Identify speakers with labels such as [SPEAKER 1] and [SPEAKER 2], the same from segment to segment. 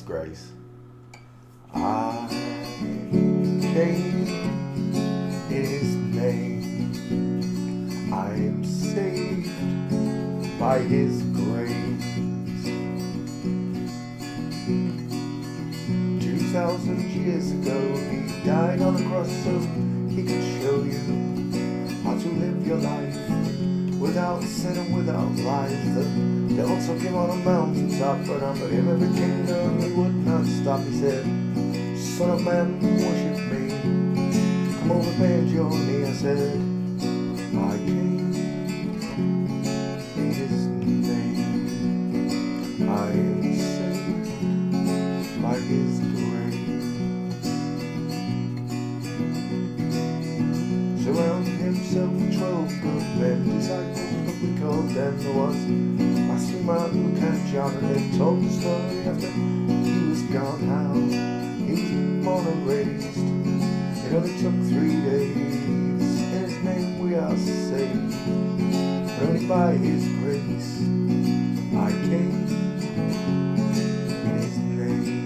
[SPEAKER 1] His grace. I came in His name. I am saved by His grace. 2,000 years ago He died on the cross so He could show you how to live your life without sin and without lies. The devil took Him on a mountaintop, but offered Him every kingdom. He would not stop. He said, Son of man, worship me. Come over, bend your knee. I said, I came in His name. I am saved by His grace. Surround Himself with 12 good men, disciples, but we called them the ones. Matthew, Mark, Luke and John, and they told the story after He was gone, how He was born and raised. It only took 3 days. In His name we are saved, but only by His grace. I came in His name.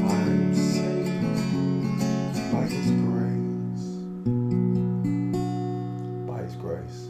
[SPEAKER 1] I'm saved by His grace. By His grace.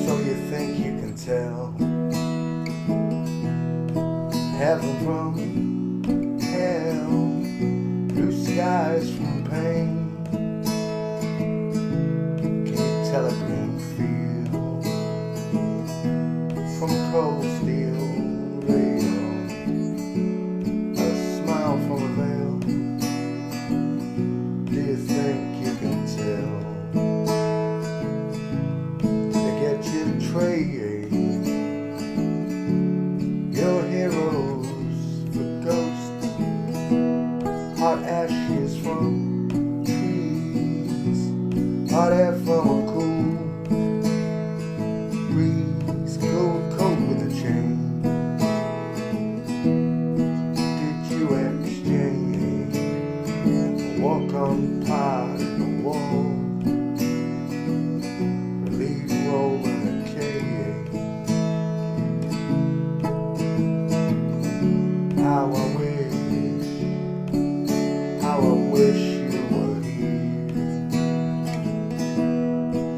[SPEAKER 1] So you think you can tell heaven from hell, blue skies from pain? Can you tell a green field from cold steel rail, a smile from a veil? Do you think you can tell? Trade your heroes for ghosts, hot ashes from trees, hot air from a cool breeze, gold coat with a chain. Did you exchange a walk on part in the wall, relief roll? How I wish you were here.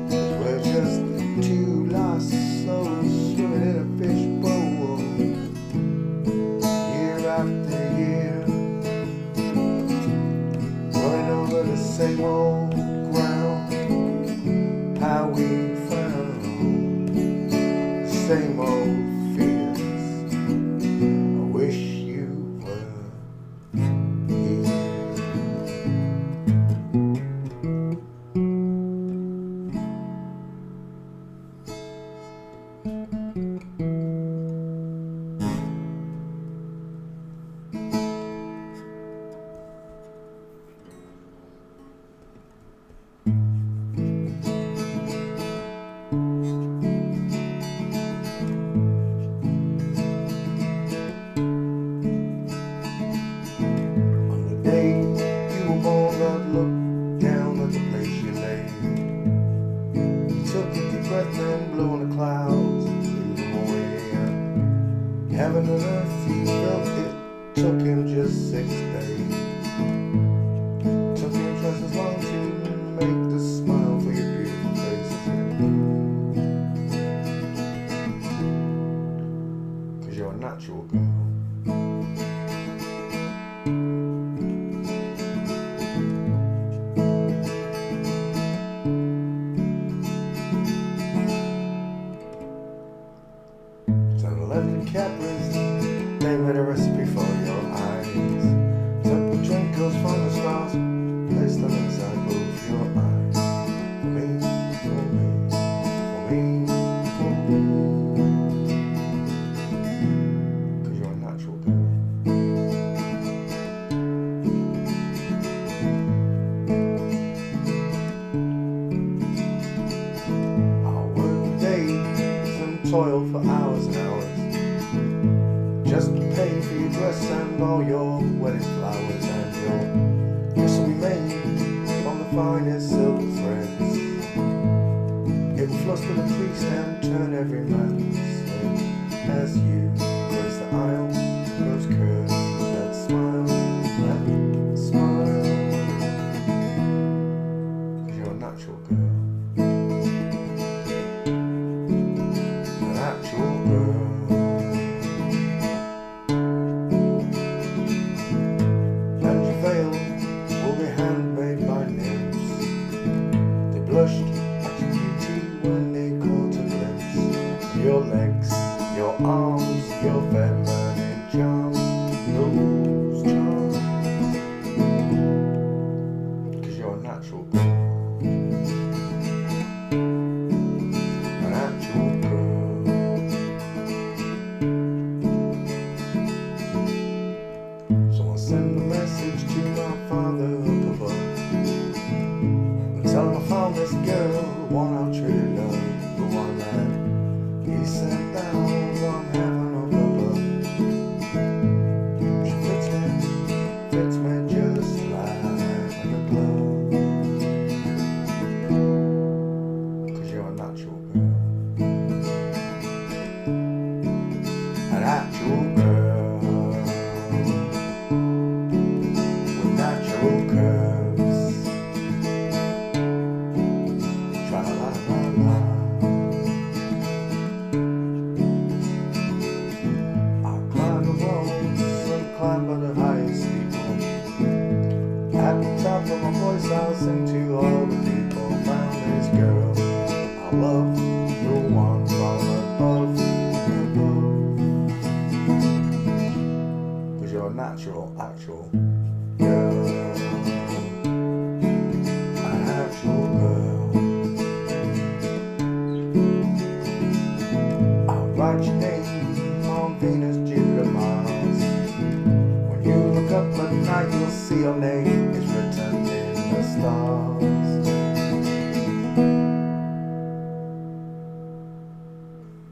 [SPEAKER 1] 'Cause we're just two lost souls swimming in a fishbowl, year after year, running over the same old ground. How we found the same old fears. I wish you were here. Look down at the place you lay. You took a deep breath and blew on the clouds and blew them away. Heaven and earth, you felt it took him just 6 days. Took him just as long to make the smile for your beautiful faces. 'Cause you're a natural girl. Capras, they made a recipe for your eyes. Took the twinkles from the stars, placed them inside both your eyes. For me, for me, for me, for me. 'Cause you're a natural girl. I'll work days and toil for hours and hours, just to pay for your dress and all your wedding flowers, and your dress will be made from the finest silk threads. It will fluster the priest and turn every man's head as you grace the aisle, those curves, that smile, that smile. 'Cause you're a natural girl. A natural girl. Will be handmade by nymphs. They blushed at your beauty when they caught a glimpse of your legs, your arms, your feminine charms, those charms. 'Cause you're a natural girl. A natural girl. Someone send a message to my father up above and tell him I found this girl, the one I truly love, the one that he sent down from heaven up above. She fits me just like a glove. 'Cause you're a natural girl. A natural girl. Curves. Tra-la-la-la-la. I'll climb the walls and climb on the highest steeple. At the top of my voice I'll sing to all the people. Found this girl I love, the one from above, above. 'Cause you're a natural, actual girl. Write your name on Venus, Jupiter, Mars. When you look up at night, you'll see your name is written in the stars.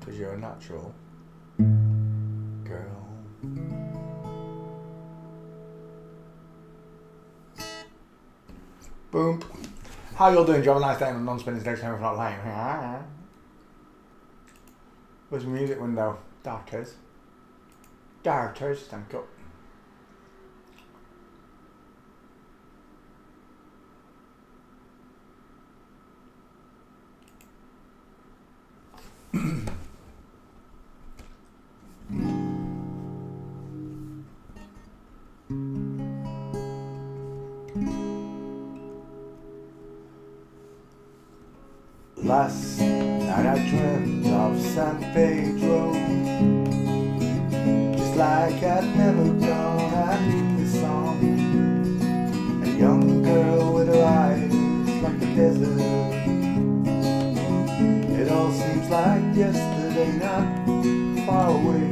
[SPEAKER 1] 'Cause you're a natural girl. Boom. How y'all doing? Do you have a nice day on non-spinning next time if not lying? Where's the music window? Darters. Darters, thank you. Last night I dreamt of San Pedro, just like I'd never done at the song. A young girl with her eyes like the desert. It all seems like yesterday, not far away.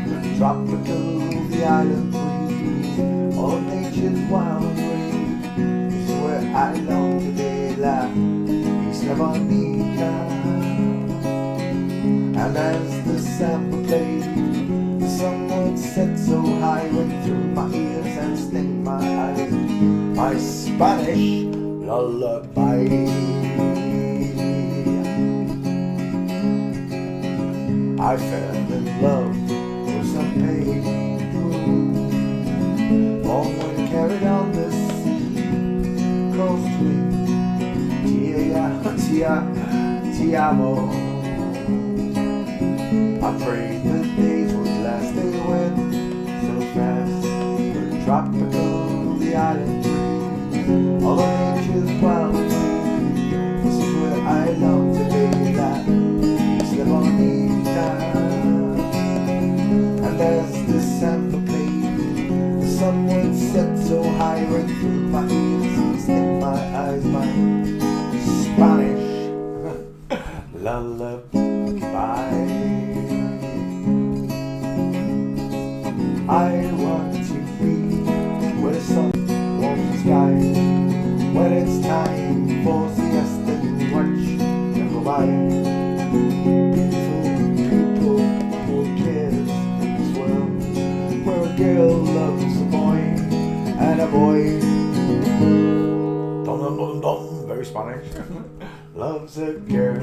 [SPEAKER 1] The tropical, the island breeze, all nature's wild rage is where I long to be. Isla Bonita. And as the sample played, the sun would set so high, went through my ears and sting my eyes. My Spanish lullaby. I fell in love with San Pedro. long way to carry on this coast to me. Ti amo. I prayed the days would last. They went so fast. The tropical, the island breeze, all of nature's wild and free. This is where I long to be. That slip on me time. And as the sample played, the sun would set so high right through my ears, in my eyes, my Spanish lullaby. I want to be where the sun warms the sky, when it's time for siesta to watch them go by. Beautiful people who cares as well, where a girl loves a boy and a boy, very Spanish, loves a girl.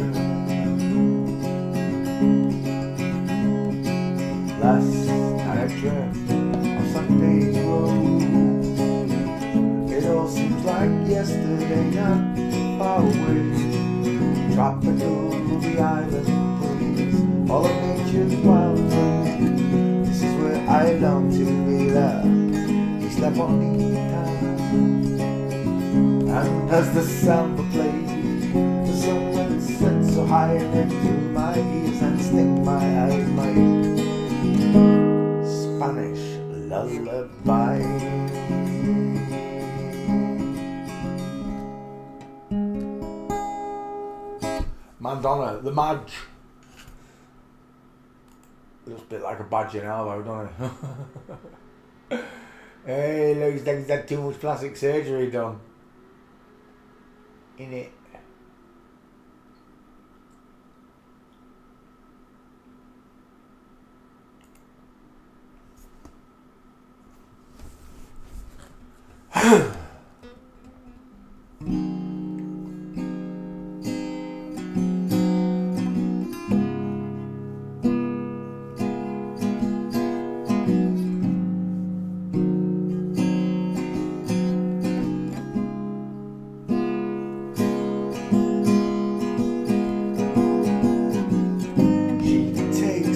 [SPEAKER 1] Last night I dreamt of Sunday Road. It all seems like yesterday, not far away. Tropical, the island breeze, all of nature's wild ways. This is where I long to be, there. Isla Bonita. And as the samba played, the sun went set so high right through my ears and sting my eyes, my Spanish lullaby. Madonna, the Madge. Looks a bit like a badge in elbow, doesn't it? Hey, looks like he's had too much plastic surgery done. In it.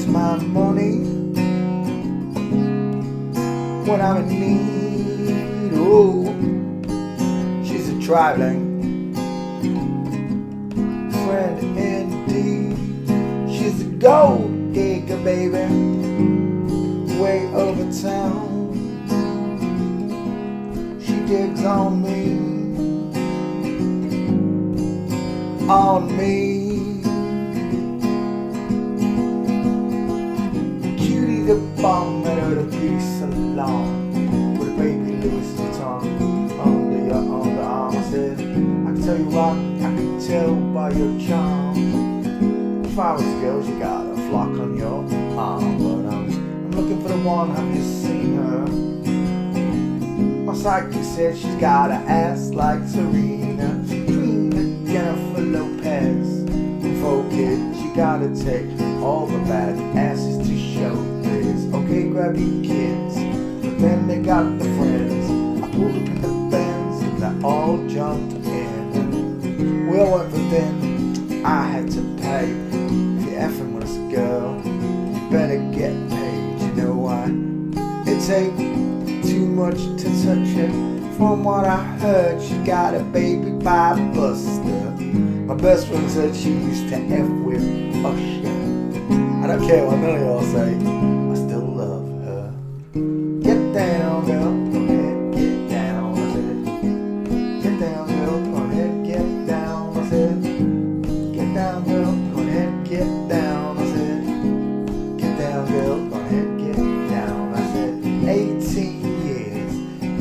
[SPEAKER 1] My money when I'm in need. Oh, she's a traveling friend indeed. She's a gold digger, baby, way over town. She digs on me, on me. The bomb at a beauty salon with a baby Louis Vuitton under your underarm. I said, I can tell you what, I can tell by your charm. If I was a girl, you got a flock on your arm, but I'm looking for the one. Have you seen her? My psychic said she's got an ass like Serena, Jennifer Lopez. For kids, you gotta take all the bad asses to show. Okay, grab your kids, but then they got the friends. I pulled up in the Benz and they all jumped in. We all went for then, I had to pay. If you're effing with a girl, you better get paid. You know why? It take too much to touch her. From what I heard, she got a baby by Buster. My best friend said she used to F with Usher. I don't care what none of y'all say, I still love her. Get down, girl, go ahead, get down, I said. Get down, girl, go ahead, get down, I said. Get down, girl, go ahead, get down, I said. Get down, girl, go ahead, get down, I said.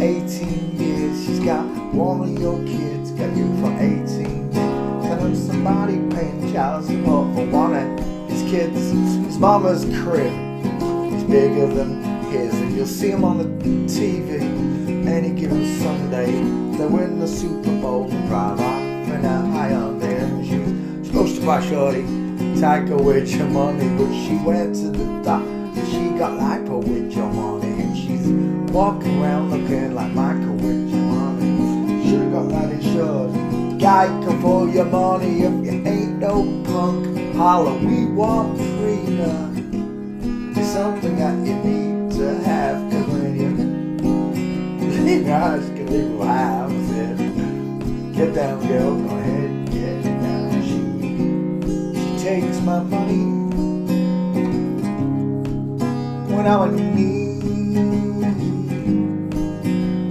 [SPEAKER 1] 18 years, she's got one of your kids, got you for 18 years. Tell him somebody paying child support for one of his kids. His mama's crib is bigger than his, and you'll see him on the TV any given Sunday. They win the Super Bowl and drive off in a high on there. And she was supposed to buy shorty, take her with your money, but she went to the doctor. She got lipo with your money, and she's Walking around looking like Michael with your money. Should've got that insured. Geico for your money. If you ain't no punk, holler, we want freedom. It's something that you need to have. Cause when you leave your house, you can leave your house. Get down, girl, go ahead, get down. She takes my money when I'm in need.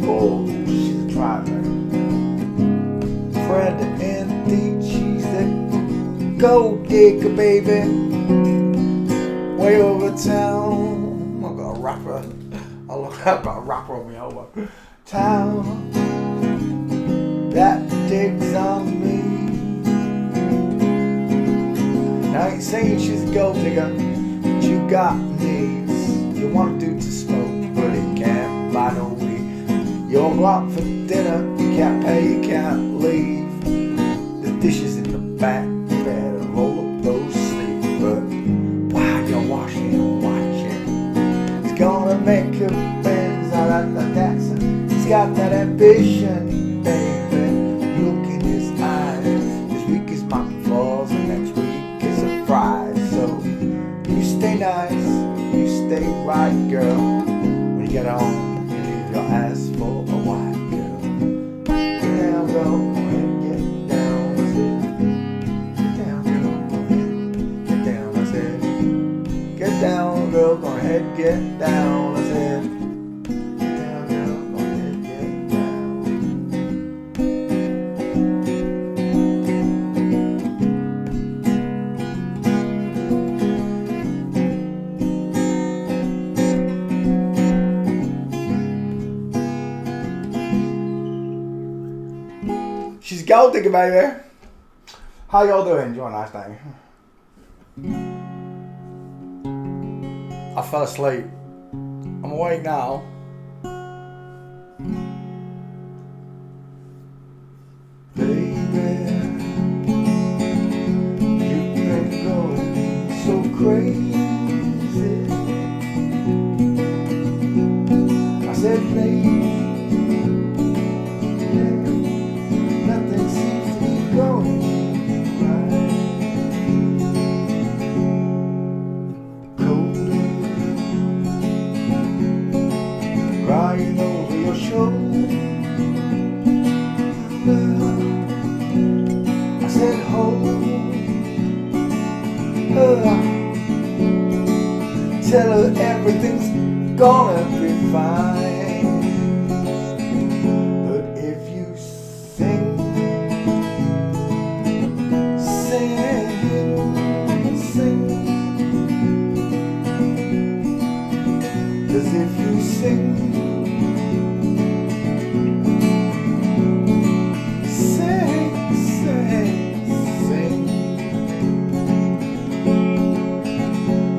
[SPEAKER 1] Oh, she's a driver. Friend indeed, she's a gold digger, baby. Way over town. I've got a rapper. I've got a rapper on me over town that digs on me. Now I ain't saying she's a gold digger, but you got needs. You want to do to smoke, but it can't buy no weed. You won't go out for dinner, you can't pay, you can't leave. The dishes in the back, you better roll up those sleeves. But while you're washing and watching, he's gonna make a Benz out of the dancer. He's got that ambition, baby. Look in his eyes. This week is mountain falls and next week is a prize. So you stay nice, you stay right, girl. When you get home, you leave your ass for a white girl. Get down, girl, go ahead, get down, I said. Get down, girl, go ahead, get down, I said. Get down, girl, go ahead, get down, I said. Get down, girl, go ahead, get down. She's gold digger, baby. How y'all doing? You want a nice day? I fell asleep. I'm awake now. Baby, you've been going so crazy. I said, baby, nothing seems to be going right. Cold, crying over your shoulder. I said, hold her, tell her everything's gonna be fine. But if you sing, cause if you sing,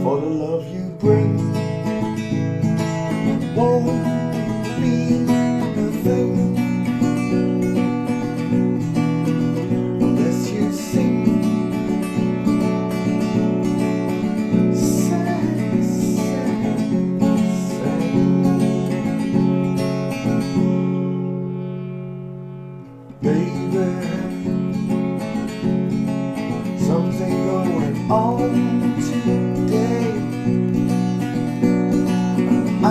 [SPEAKER 1] for the love you bring won't mean nothing unless you sing. Baby, something going on today. I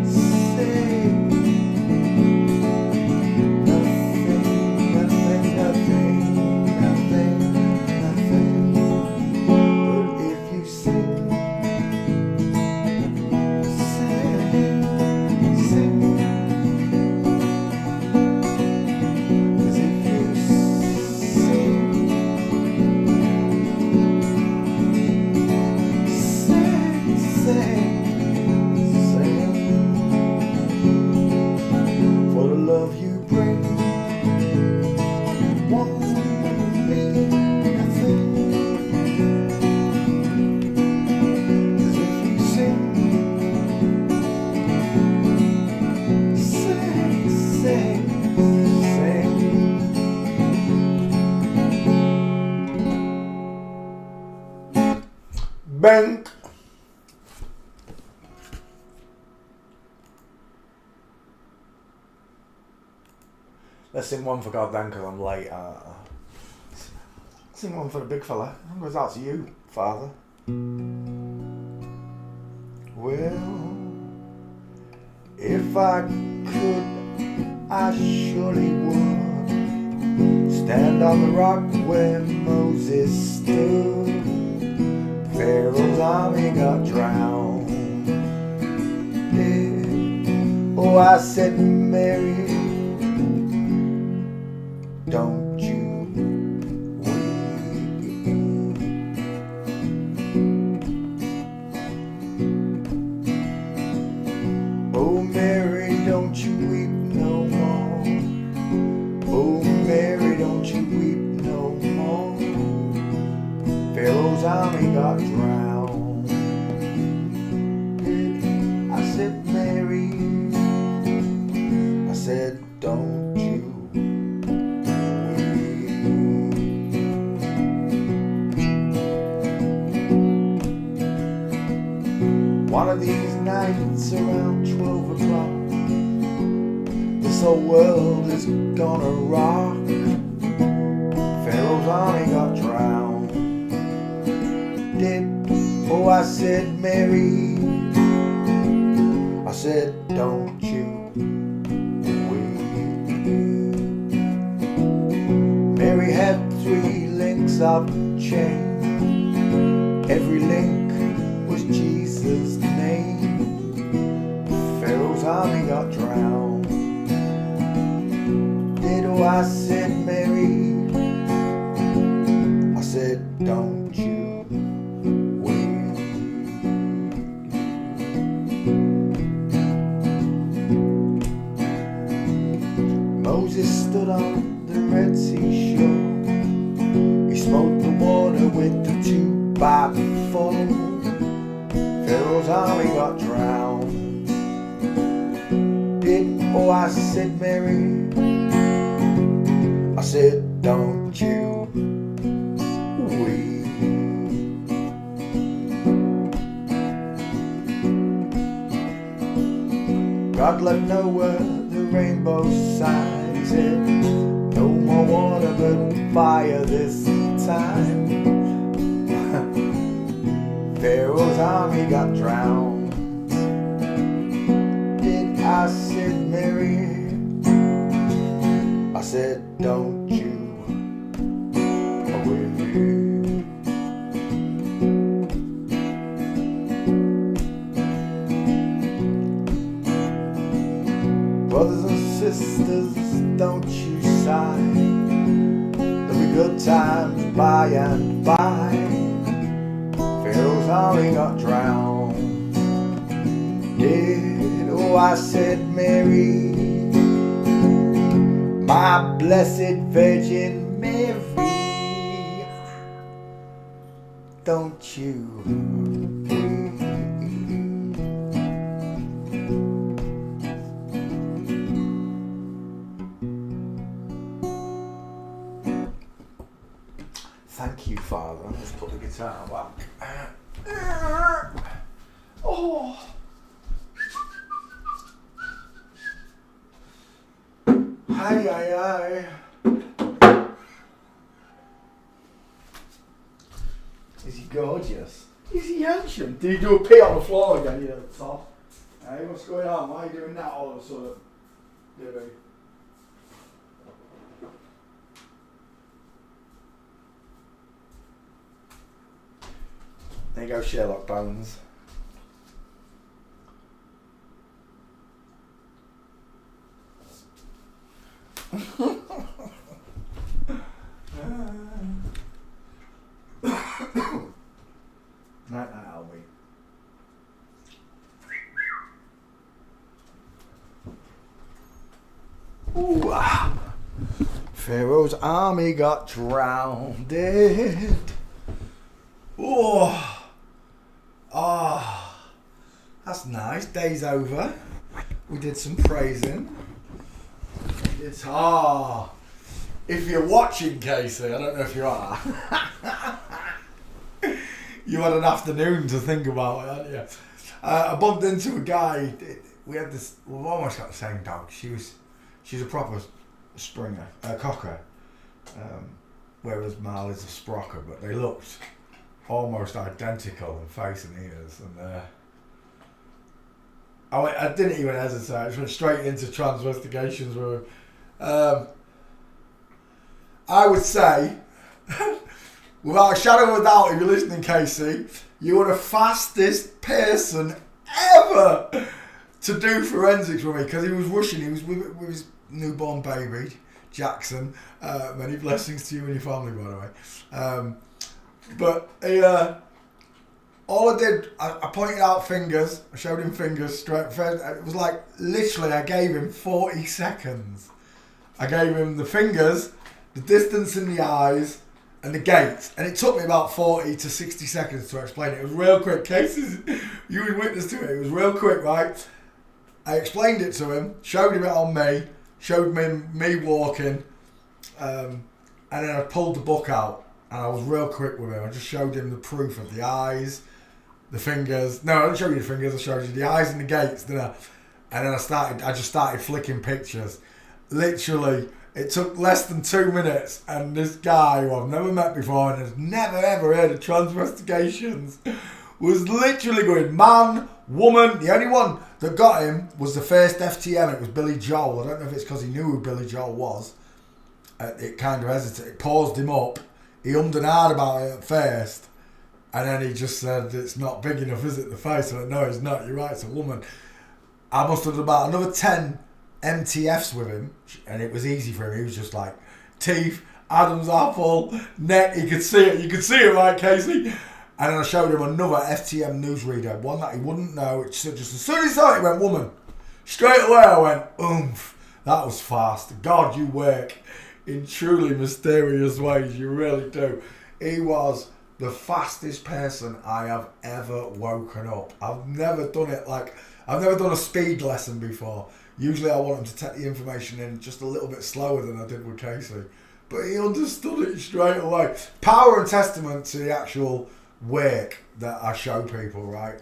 [SPEAKER 1] say nothing, nothing, nothing, nothing, nothing. But if you sing, sing. For the love you bring won't mean nothing. Cause if you sing, sing. Bank. Let's sing one for God then, because I'm late. Sing one for the big fella. It goes out to you, Father. Well, if I could, I surely would stand on the rock where Moses stood. Pharaoh's army got drowned. Yeah. Oh, I said, Mary, don't you weep. Oh, Mary, don't you weep no more. Oh, Mary, don't you weep no more. Pharaoh's army got drowned. I said, Mary, I said, don't you weep. One of these nights around 12 o'clock, this whole world is gonna rock. Pharaoh's army got drowned. Oh, I said, Mary, I said, don't you weep. Mary had 3 links of chain. Every link was Jesus' name. Pharaoh's army got drowned. Oh, I said, Mary, I said, don't you Moses stood on the Red Sea shore. He smote the water with the 2x4. Pharaoh's army got drowned. Oh, I said, Mary, I said, don't you weep. God left Noah the rainbow sign. He said, no more water but fire this time. Pharaoh's army got drowned. I said, Mary, I said, don't you weep. Brothers and sisters, don't you sigh. There'll be good times by and by. Pharaoh's army got drowned. Oh, I said, Mary, my blessed Virgin Mary, don't you weep. Thank you, Father. Let's put the guitar back. Oh. Hi, hi, hi. Is he gorgeous? Is he handsome? Did he do a pee on the floor again, you know, Tom? Hey, what's going on? Why are you doing that all of a sudden? There you go, Sherlock Bones. Night, Albie. Ooh, ah. Pharaoh's army got drowned. Oh, that's nice. Day's over. We did some praising. It's if you're watching, Casey, I don't know if you are. You had an afternoon to think about it, hadn't you? I bumped into a guy. We've almost got the same dog. She's a proper
[SPEAKER 2] Springer, Cocker, whereas Marley's a Sprocker, but they looked almost identical in face and ears, and I didn't even hesitate. I just went straight into transvestigations with I would say, without a shadow of a doubt, if you're listening, Casey, you are the fastest person ever to do forensics with me, because he was rushing. He was with his newborn baby, Jackson. Many blessings to you and your family, by the way. But he, all I did, I pointed out fingers. I showed him fingers straight. It was like, literally, I gave him 40 seconds. I gave him the fingers, the distance in the eyes, and the gait. And it took me about 40 to 60 seconds to explain it. It was real quick. Cases, you would witness to it. It was real quick, right? I explained it to him, showed him it on me, showed me walking, and then I pulled the book out, and I was real quick with him. I just showed him the proof of the eyes, the fingers. No, I didn't show you the fingers, I showed you the eyes and the gaits, didn't I? And then I just started flicking pictures. Literally, it took less than 2 minutes, and this guy who I've never met before and has never ever heard of transvestigations was literally going, man, woman. The only one that got him was the first FTM. It was Billy Joel. I don't know if it's because he knew who Billy Joel was. It kind of hesitated. It paused him up. He ummed and ahed about it at first, and then he just said, it's not big enough, is it, the face? I went, no, it's not. You're right, it's a woman. I must have done about another 10 MTFs with him, and it was easy for him. He was just like, teeth, Adam's apple, neck. He could see it. You could see it, right, Casey? And then I showed him another FTM newsreader, one that he wouldn't know. Just as soon as he saw it, he went, woman. Straight away I went, oomph. That was fast. God, you work in truly mysterious ways. You really do. He was the fastest person I have ever woken up. I've never done it like, I've never done a speed lesson before. Usually I want him to take the information in just a little bit slower than I did with Casey. But he understood it straight away. Power and testament to the actual work that I show people, right?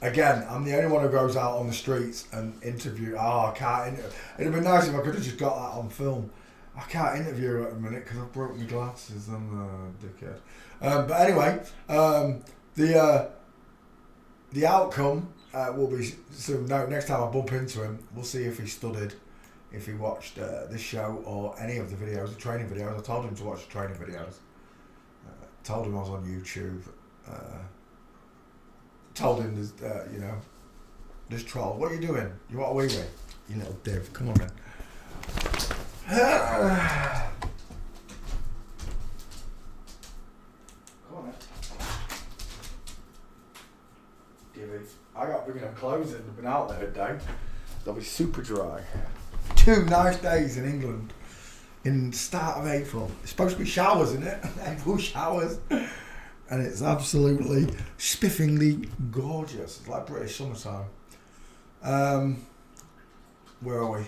[SPEAKER 2] Again, I'm the only one who goes out on the streets and interview. I can't. It'd be nice if I could have just got that on film. I can't interview her at the minute because I've broken my glasses. I'm a dickhead. But anyway, the outcome will be soon. No, next time I bump into him, we'll see if he studied, if he watched this show or any of the videos, the training videos. I told him to watch the training videos. Told him I was on YouTube. Told him there's, there's trolls. What are you doing? You want a wee wee? You little div. Come on, then. Come on, then. Divvy. I got bringing them clothes in. I've been out there a day. They'll be super dry. 2 nice days in England. In the start of April. It's supposed to be showers, isn't it? April showers. And it's absolutely spiffingly gorgeous. It's like British summertime. Where are we?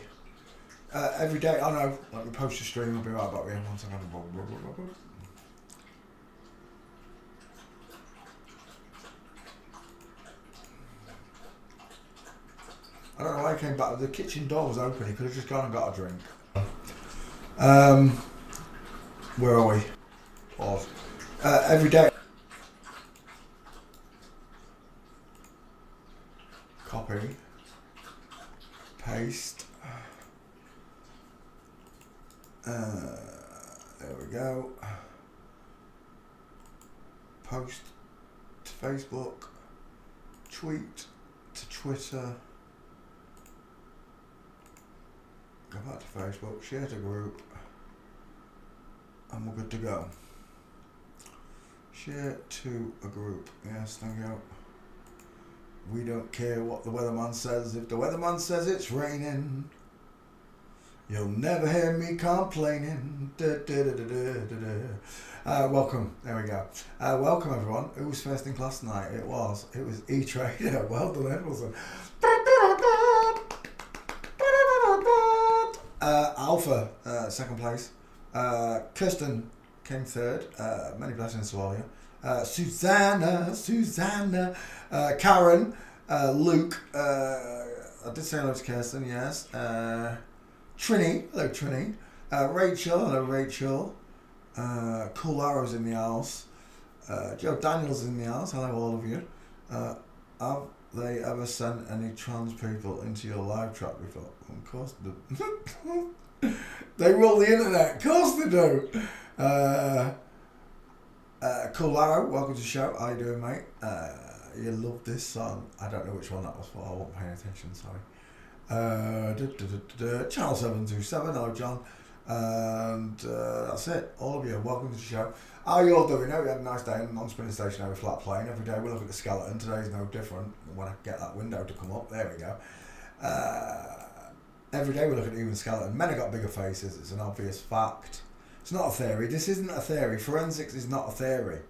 [SPEAKER 2] Every day, I know, like we post a stream, I'll be right back here. One second. I don't know why he came back. The kitchen door was open. He could have just gone and got a drink. Where are we? Pause. Every day. Copy. Paste. There we go. Post to Facebook. Tweet to Twitter. Go back to Facebook. Share to group. And we're good to go. Share to a group. Yes, thank you. We don't care what the weatherman says. If the weatherman says it's raining, you'll never hear me complaining. Welcome. There we go. Welcome, everyone. Who was first in class tonight? It was E-Trader. Well done, Edwardson. Alpha, second place. Kirsten came third. Many blessings to all of you. Susanna, Karen, Luke. I did say hello to Kirsten, yes. Trini, hello Trini. Rachel, hello Rachel. Cool Arrows in the house. Joe Daniels in the house, hello all of you. Have they ever sent any trans people into your live chat before? Of course they do. They rule the internet, of course they do. Cool Arrow, welcome to the show. How you doing, mate? You love this song. I don't know which one that was for. I wasn't paying attention, sorry. Channel 727, hello John. And that's it. All of you, welcome to the show. How are you all doing? We had a nice day on spinning stationary flat plane. Every day we look at the skeleton. Today's no different. When I get that window to come up, there we go. Every day we look at the human skeleton. Men have got bigger faces. It's an obvious fact. It's not a theory. This isn't a theory. Forensics is not a theory.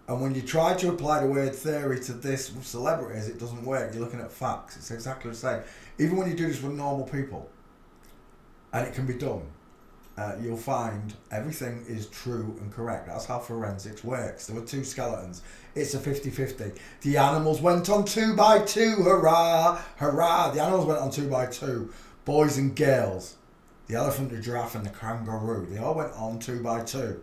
[SPEAKER 2] And when you try to apply the word theory to this with celebrities, it doesn't work. You're looking at facts. It's exactly the same. Even when you do this with normal people, and it can be done, you'll find everything is true and correct. That's how forensics works. There were two skeletons. It's a 50-50. The animals went on 2x2. Hurrah! Hurrah! The animals went on 2x2. Boys and girls. The elephant, the giraffe and the kangaroo. They all went on 2x2.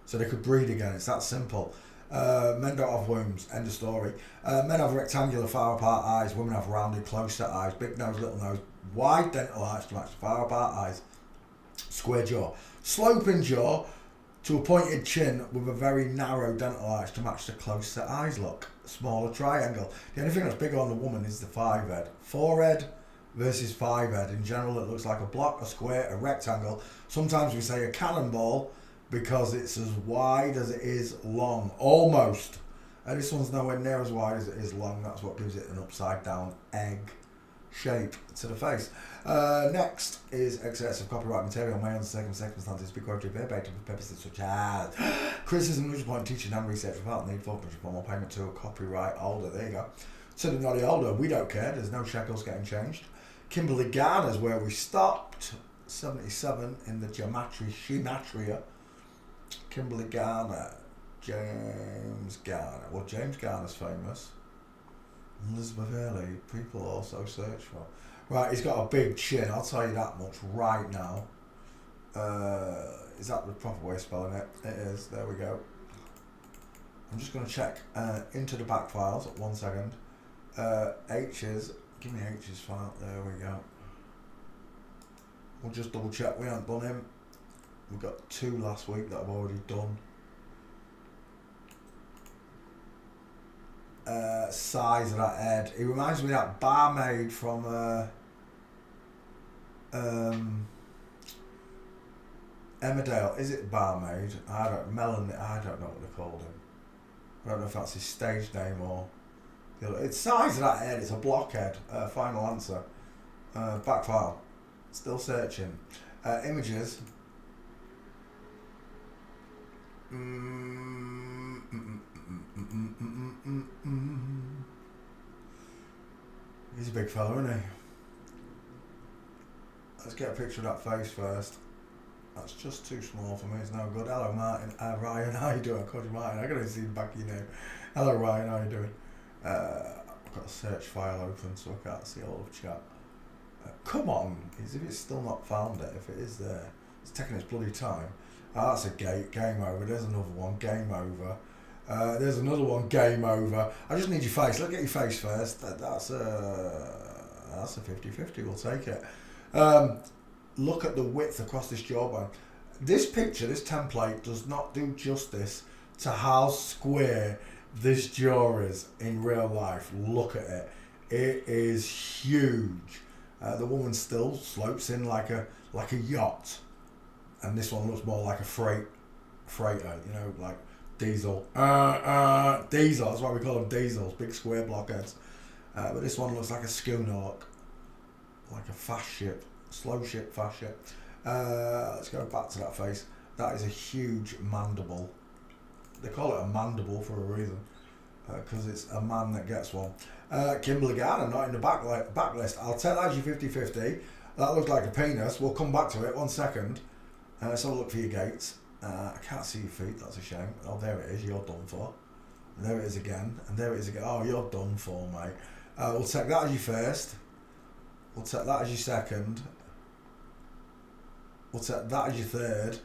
[SPEAKER 2] So they could breed again. It's that simple. Men don't have wombs. End of story. Men have rectangular far apart eyes. Women have rounded close set eyes. Big nose, little nose. Wide dental arch to match far apart eyes. Square jaw. Sloping jaw to a pointed chin with a very narrow dental arch to match the close set eyes look. Smaller triangle. The only thing that's bigger on the woman is the five head. Forehead versus five head. In general it looks like a block, a square, a rectangle. Sometimes we say a cannonball because it's as wide as it is long. Almost. And this one's nowhere near as wide as it is long. That's what gives it an upside down egg shape to the face. Next is excess of copyright material made under certain circumstances be quoted verbatim for purposes such as criticism, news point, teaching and research without need for formal payment to a copyright holder. There you go. To the naughty holder, we don't care. There's no shekels getting changed. Kimberly Garner's where we stopped. 77 in the gematria. Kimberly Garner. James Garner. Well, James Garner's famous. Elizabeth Early, people also search for. Right, he's got a big chin, I'll tell you that much right now. Is that the proper way of spelling it? It is, there we go. I'm just going to check into the back files, 1 second. H's, give me H's file, there we go. We'll just double check, we haven't done him. We've got 2 last week that I've already done. Size of that head. He reminds me of that barmaid from Emmerdale. Is it barmaid? I don't know what they called him. I don't know if that's his stage name or it's size of that head. It's a blockhead. Final answer. Back file. Still searching. Images. He's a big fella, isn't he? Let's get a picture of that face first. That's just too small for me, it's no good. Hello Martin, Ryan, how you doing? I called you Martin, I gotta see the back of your name. Hello Ryan, how you doing? I've got a search file open so I can't see all of chat. Come on, as if it's still not found it, if it is there. It's taking its bloody time. That's a game over, there's another one, game over. There's another one, game over. I just need your face. Look at your face first. That's a 50-50. We'll take it. Look at the width across this jawbone. This picture, this template, does not do justice to how square this jaw is in real life. Look at it. It is huge. The woman still slopes in like a yacht, and this one looks more like a freighter. You know, like. Diesel. Diesel, that's why we call them diesels, big square blockheads. But this one looks like a schooner, like a fast ship, slow ship, fast ship. Let's go back to that face. That is a huge mandible. They call it a mandible for a reason, because it's a man that gets one. Kimberly Garner, not in the back list. I'll tell that as your 50-50. That looks like a penis. We'll come back to it, 1 second. Let's have a look for your gates. I can't see your feet, that's a shame. Oh, there it is, you're done for. And there it is again, and there it is again. Oh, you're done for, mate. We'll take that as your first. We'll take that as your second. we'll take that as your third.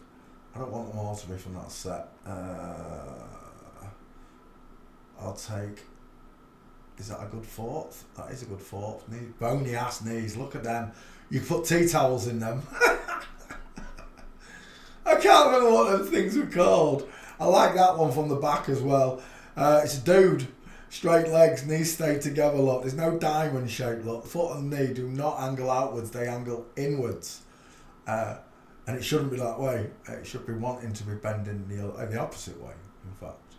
[SPEAKER 2] I don't want them all to be from that set. I'll take. Is that a good fourth? That is a good fourth. Bony ass knees. Look at them. You put tea towels in them. I can't remember what them things were called. I like that one from the back as well. It's a dude. Straight legs, knees stay together, look. There's no diamond shape, look. Foot and knee do not angle outwards, they angle inwards. And it shouldn't be that way. It should be wanting to be bending the opposite way, in fact.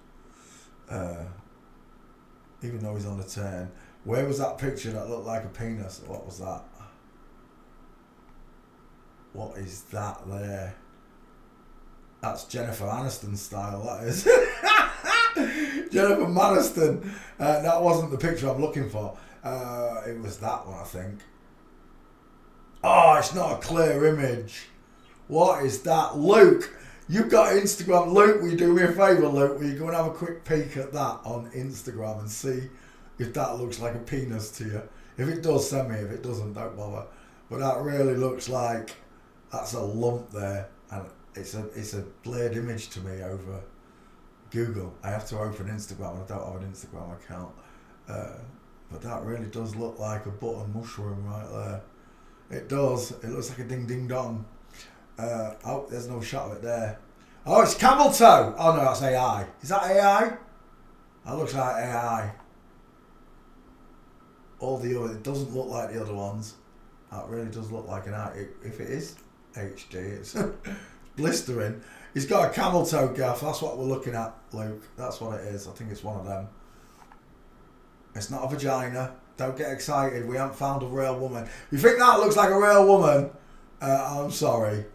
[SPEAKER 2] Even though he's on the turn. Where was that picture that looked like a penis? What was that? What is that there? That's Jennifer Aniston style, that is. Jennifer Aniston. That wasn't the picture I'm looking for. It was that one, I think. Oh, it's not a clear image. What is that? Luke, you've got Instagram. Luke, will you do me a favour, Luke? Will you go and have a quick peek at that on Instagram and see if that looks like a penis to you? If it does, send me. If it doesn't, don't bother. But that really looks like that's a lump there. And it's a blurred image to me over Google. I have to open Instagram and I don't have an Instagram account. But that really does look like a button mushroom right there. It does. It looks like a ding ding dong. Oh, there's no shot of it there. Oh, it's camel toe. Oh no, that's AI. Is that AI? That looks like AI. All the other, it doesn't look like the other ones. That really does look like an AI. If it is HD, it's blistering. He's got a camel toe gaff. That's what we're looking at, Luke. That's what it is. I think it's one of them. It's not a vagina. Don't get excited. We haven't found a real woman. If you think that looks like a real woman, I'm sorry.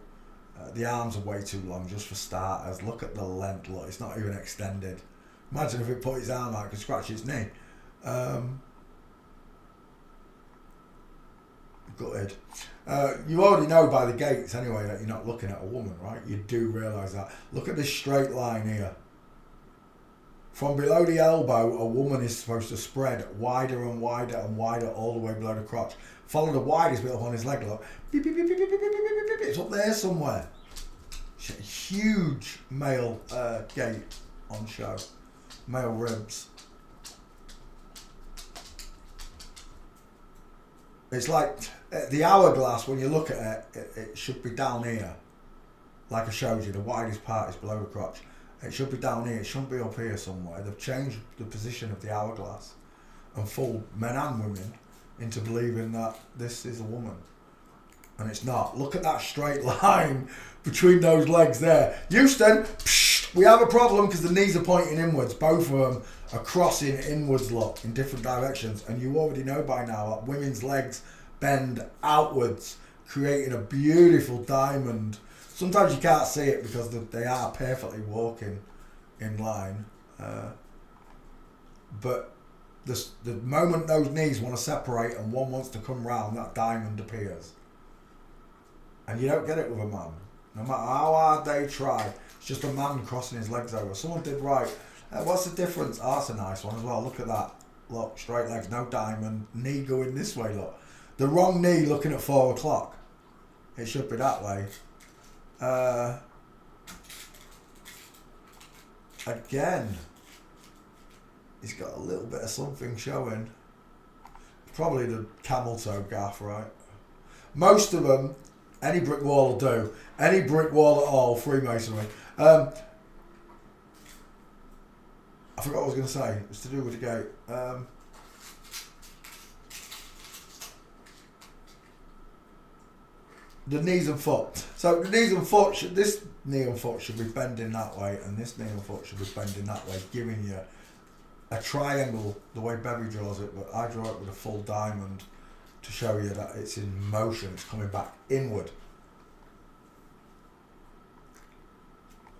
[SPEAKER 2] The arms are way too long just for starters. Look at the length. Look, it's not even extended. Imagine if it put his arm out, it could scratch its knee. Gutted. You already know by the gaits anyway that you're not looking at a woman, right? You do realise that. Look at this straight line here. From below the elbow, a woman is supposed to spread wider and wider and wider all the way below the crotch. Follow the widest bit up on his leg, look. Beep, beep, beep, beep, beep, beep, beep, beep, beep. It's up there somewhere. Huge male gait on show. Male ribs. It's like the hourglass, when you look at it, it should be down here. Like I showed you, the widest part is below the crotch. It should be down here, it shouldn't be up here somewhere. They've changed the position of the hourglass and fooled men and women into believing that this is a woman. And it's not. Look at that straight line between those legs there. Houston, psh, we have a problem because the knees are pointing inwards. Both of them are crossing inwards, look, in different directions. And you already know by now that women's legs bend outwards, creating a beautiful diamond. Sometimes you can't see it because they are perfectly walking in line. But the moment those knees want to separate and one wants to come round, that diamond appears. And you don't get it with a man. No matter how hard they try, it's just a man crossing his legs over. Someone did right. What's the difference? Oh, that's a nice one as well. Look at that. Look, straight legs, no diamond. Knee going this way, look. The wrong knee looking at 4 o'clock. It should be that way. Again, he's got a little bit of something showing. Probably the camel toe gaff, right? Most of them, any brick wall will do. Any brick wall at all, Freemasonry. I forgot what I was going to say. It's to do with the gate. The knees and foot. So the knees and foot, this knee and foot should be bending that way, and this knee and foot should be bending that way, giving you a triangle the way Bevy draws it, but I draw it with a full diamond to show you that it's in motion, it's coming back inward.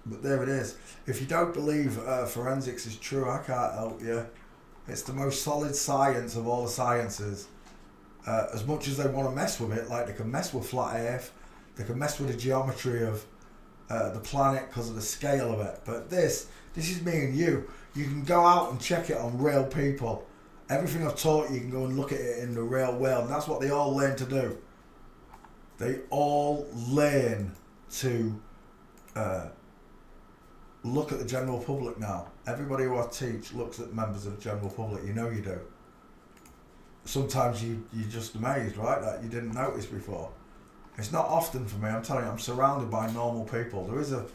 [SPEAKER 2] But there it is. If you don't believe forensics is true, I can't help you. It's the most solid science of all the sciences. As much as they want to mess with it, like they can mess with flat earth, they can mess with the geometry of the planet because of the scale of it. But this is me and you. You can go out and check it on real people. Everything I've taught you can go and look at it in the real world. And that's what they all learn to do. They all learn to look at the general public now. Everybody who I teach looks at members of the general public. You know you do. Sometimes you're just amazed, right, that you didn't notice before. It's not often for me, I'm telling you, I'm surrounded by normal people. There is a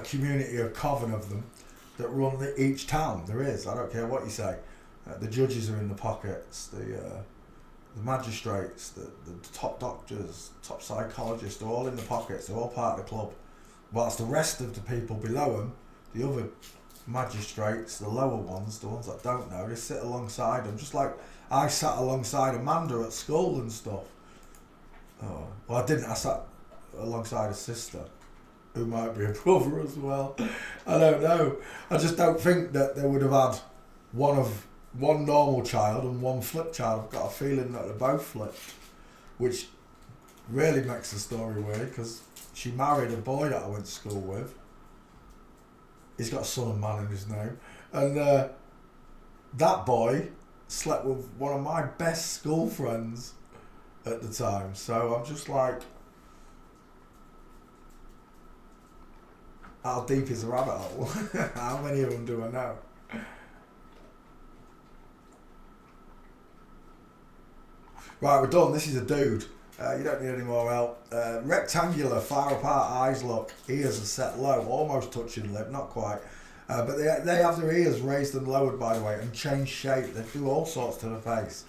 [SPEAKER 2] community, a coven of them that run each town. There is, I don't care what you say. The judges are in the pockets, the magistrates, the top doctors, top psychologists, they're all in the pockets, they're all part of the club. Whilst the rest of the people below them, the other magistrates, the lower ones, the ones that don't know, they sit alongside them, just like I sat alongside Amanda at school and stuff. Oh, well, I didn't, I sat alongside a sister, who might be a brother as well. I don't know. I just don't think that they would have had one normal child and one flip child. I've got a feeling that they're both flipped, which really makes the story weird, because she married a boy that I went to school with. He's got a son and man in his name. And that boy slept with one of my best school friends at the time. So I'm just like, how deep is the rabbit hole? How many of them do I know? Right, we're done. This is a dude. You don't need any more help. Rectangular, far apart eyes look. Ears are set low, almost touching lip, not quite. But they have their ears raised and lowered, by the way, and change shape. They do all sorts to the face.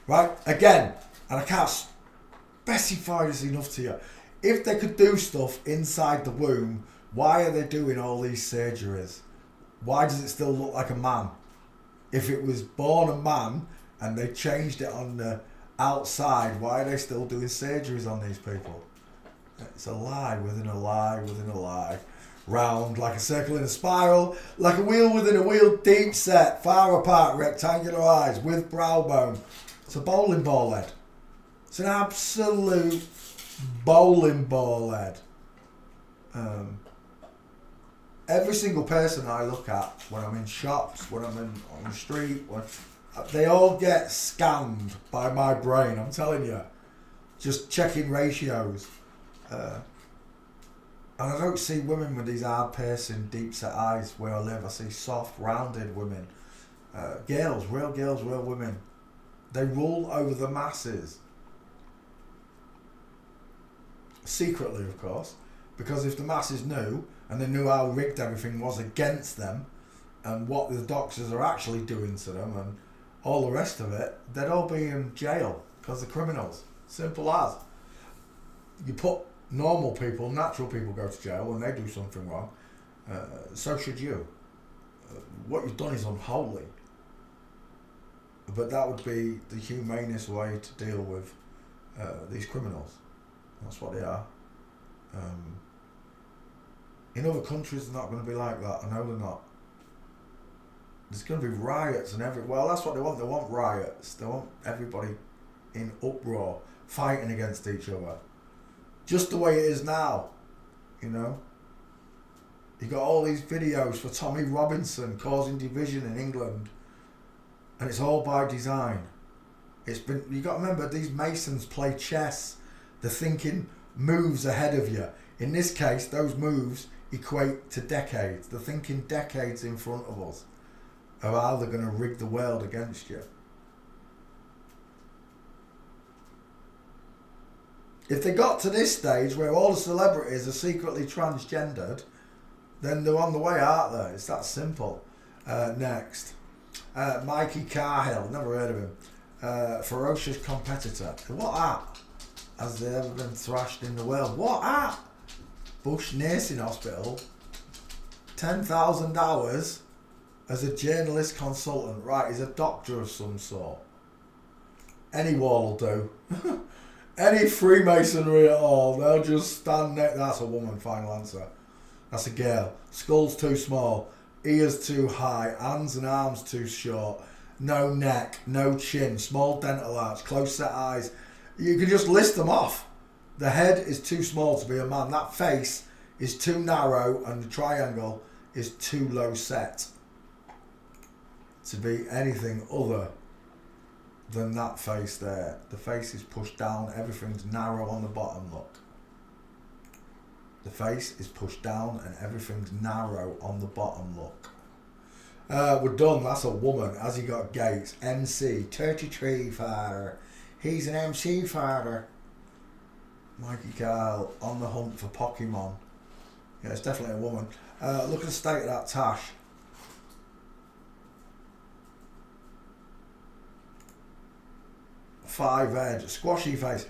[SPEAKER 2] Right, again, and I can't specify this enough to you. If they could do stuff inside the womb, why are they doing all these surgeries? Why does it still look like a man? If it was born a man and they changed it on the outside, why are they still doing surgeries on these people? It's a lie within a lie within a lie. Round like a circle in a spiral, like a wheel within a wheel, deep set, far apart, rectangular eyes with brow bone. It's a bowling ball head. It's an absolute bowling ball head. Every single person I look at when I'm in shops, when I'm on the street, they all get scanned by my brain, I'm telling you. Just checking ratios. And I don't see women with these hard piercing, deep set eyes where I live. I see soft, rounded women. Girls, real women. They rule over the masses. Secretly, of course. Because if the masses knew, and they knew how rigged everything was against them, and what the doctors are actually doing to them, and all the rest of it, they'd all be in jail because they're criminals. Simple as. You put normal people, natural people go to jail when they do something wrong. So should you. What you've done is unholy. But that would be the humanest way to deal with these criminals. That's what they are. In other countries, they're not going to be like that. I know they're not. There's going to be riots and well, that's what they want. They want riots. They want everybody in uproar, fighting against each other. Just the way it is now, you know. You got all these videos for Tommy Robinson causing division in England, and it's all by design. You got to remember, these Masons play chess. They're thinking moves ahead of you. In this case, those moves equate to decades. They're thinking decades in front of us of how they're going to rig the world against you. If they got to this stage where all the celebrities are secretly transgendered, then they're on the way, aren't they? It's that simple. Next. Mikey Cahill, never heard of him. Ferocious competitor. What at? Has there ever been thrashed in the world? What at? Bush Nursing Hospital. 10,000 hours as a journalist consultant. Right, he's a doctor of some sort. Any wall will do. Any Freemasonry at all. They'll just stand next. That's a woman, final answer. That's a girl. Skull's too small. Ears too high. Hands and arms too short. No neck. No chin. Small dental arch. Close set eyes. You can just list them off. The head is too small to be a man. That face is too narrow, and the triangle is too low set to be anything other than that face there. The face is pushed down. Everything's narrow on the bottom, look. The face is pushed down and everything's narrow on the bottom, look. We're done. That's a woman. Has he got gates? MC. 33 father. He's an MC father. Mikey Kyle on the hunt for Pokemon. Yeah, it's definitely a woman. Look at the state of that tash. Five edge. Squashy face.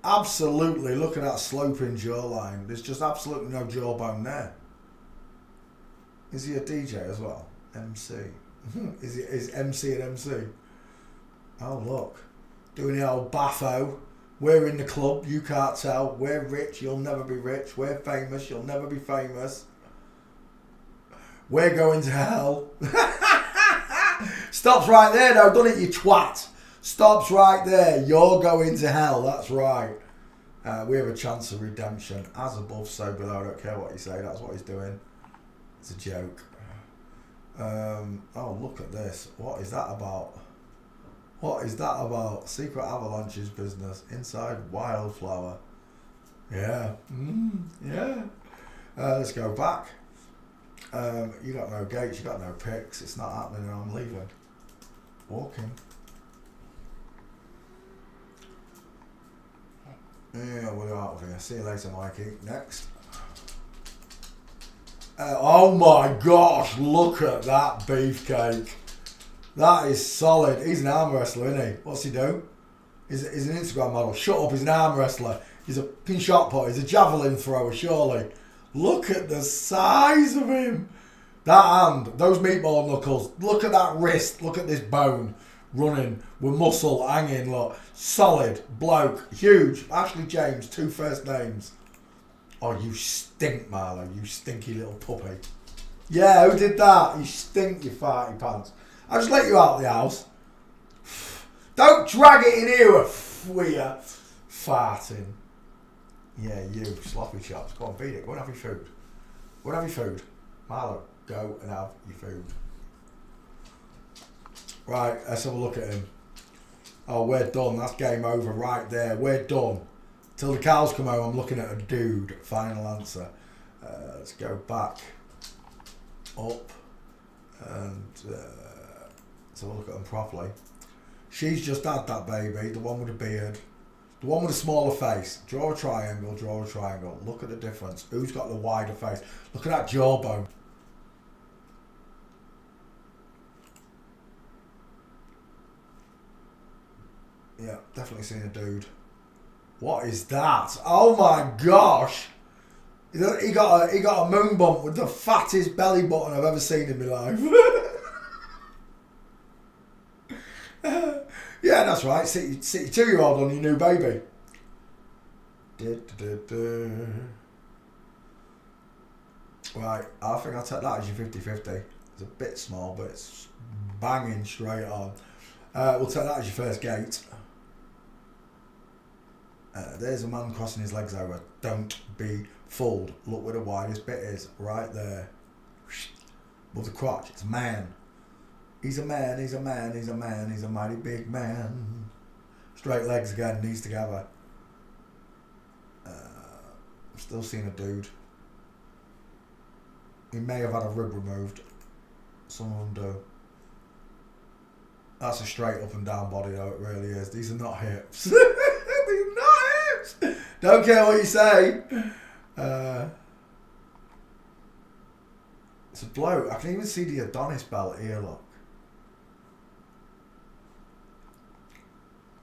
[SPEAKER 2] Absolutely. Look at that sloping jawline. There's just absolutely no jawbone there. Is he a DJ as well? MC. Is MC and MC? Oh, look. Doing the old baffo. We're in the club, you can't tell. We're rich, you'll never be rich. We're famous, you'll never be famous. We're going to hell. Stops right there though, doesn't it, you twat? Stops right there. You're going to hell, that's right. We have a chance of redemption. As above, so below. I don't care what you say, that's what he's doing. It's a joke. Oh, look at this. What is that about? What is that about? Secret Avalanche's business. Inside Wildflower. Yeah. Yeah. Let's go back. You got no gates, you got no picks. It's not happening and I'm leaving. Walking. Yeah, we're out of here. See you later, Mikey. Next. Oh my gosh, look at that beefcake. That is solid. He's an arm wrestler, isn't he? What's he do? He's an Instagram model. Shut up, he's an arm wrestler. He's a pin shot putter. He's a javelin thrower, surely. Look at the size of him. That hand, those meatball knuckles. Look at that wrist. Look at this bone running with muscle hanging, look. Solid bloke, huge. Ashley James, 2 first names. Oh, you stink, Marlo, you stinky little puppy. Yeah, who did that? You stink, you farty pants. I'll just let you out of the house. Don't drag it in here with you farting. Yeah, you, sloppy chops. Go on, beat it. Go and have your food. Go and have your food. Marlo, go and have your food. Right, let's have a look at him. Oh, we're done. That's game over right there. We're done. Till the cows come home, I'm looking at a dude. Final answer. Let's go back. Up. And let's have a look at them properly. She's just had that baby. The one with the beard. The one with a smaller face. Draw a triangle, draw a triangle. Look at the difference. Who's got the wider face? Look at that jawbone. Yeah, definitely seen a dude. What is that? Oh my gosh! He got a moon bump with the fattest belly button I've ever seen in my life. Yeah, that's right. Sit your 2-year-old on your new baby. Right, I think I'll take that as your 50-50. It's a bit small, but it's banging straight on. We'll take that as your first gate. There's a man crossing his legs over. Don't be fooled. Look where the widest bit is. Right there. Above the crotch. It's a man. He's a man, he's a man, he's a man, he's a mighty big man. Straight legs again, knees together. I'm still seeing a dude. He may have had a rib removed. Some of them do. That's a straight up and down body though, it really is. These are not hips. These are not hips! Don't care what you say. It's a bloke. I can even see the Adonis belt here, look.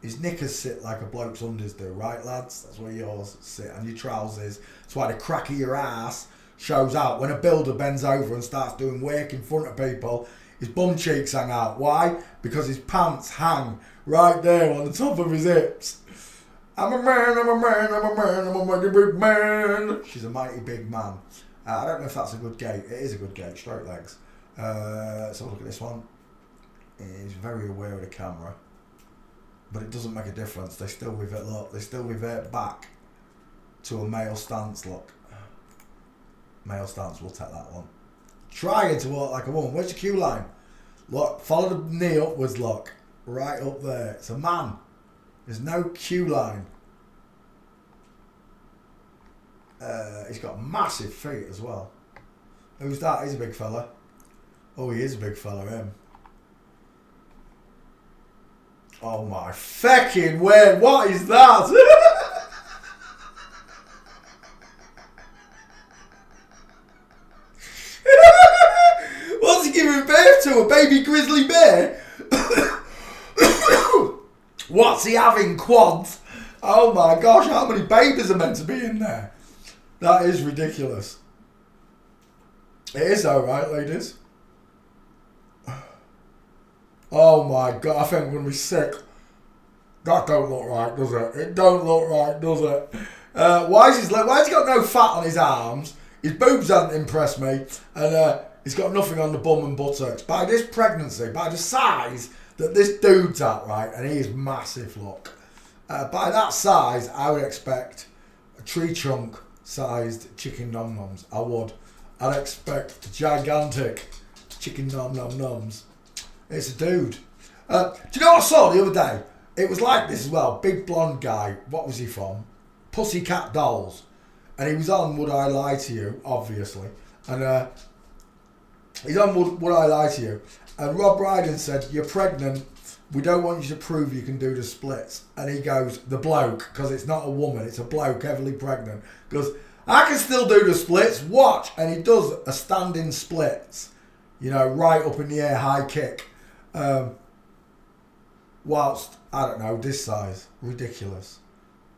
[SPEAKER 2] His knickers sit like a bloke's undies do, right lads? That's where yours sit, and your trousers. That's why the crack of your ass shows out. When a builder bends over and starts doing work in front of people, his bum cheeks hang out. Why? Because his pants hang right there on the top of his hips. I'm a man, I'm a man, I'm a man, I'm a mighty big man. She's a mighty big man. I don't know if that's a good gait. It is a good gait, straight legs. Let's have a look at this one. He's very aware of the camera. But it doesn't make a difference. They still revert, look, they still revert back to a male stance, look. Male stance, we'll take that one. Trying to walk like a woman. Where's your cue line? Look, follow the knee upwards, look. Right up there. It's a man. There's no cue line. He's got massive feet as well. Who's that? He's a big fella. Oh, he is a big fella, him. Oh my fucking word, what is that? What's he giving birth to? A baby grizzly bear? What's he having? Quads? Oh my gosh, how many babies are meant to be in there? That is ridiculous. It is alright, ladies. Oh my god, I think I'm going to be sick. That don't look right, does it? It don't look right, does it? Why has he got no fat on his arms? His boobs haven't impressed me. And he's got nothing on the bum and buttocks. By this pregnancy, by the size that this dude's at, right? And he is massive, look. By that size, I would expect a tree trunk sized chicken nom noms. I would. I'd expect gigantic chicken nom nom noms. It's a dude. Do you know what I saw the other day? It was like this as well. Big blonde guy. What was he from? Pussycat Dolls. And he was on Would I Lie to You, obviously. And he's on Would I Lie to You. And Rob Brydon said, you're pregnant. We don't want you to prove you can do the splits. And he goes, the bloke, because it's not a woman, it's a bloke heavily pregnant, goes, I can still do the splits, watch. And he does a standing splits, you know, right up in the air, high kick. Whilst, I don't know, this size. Ridiculous.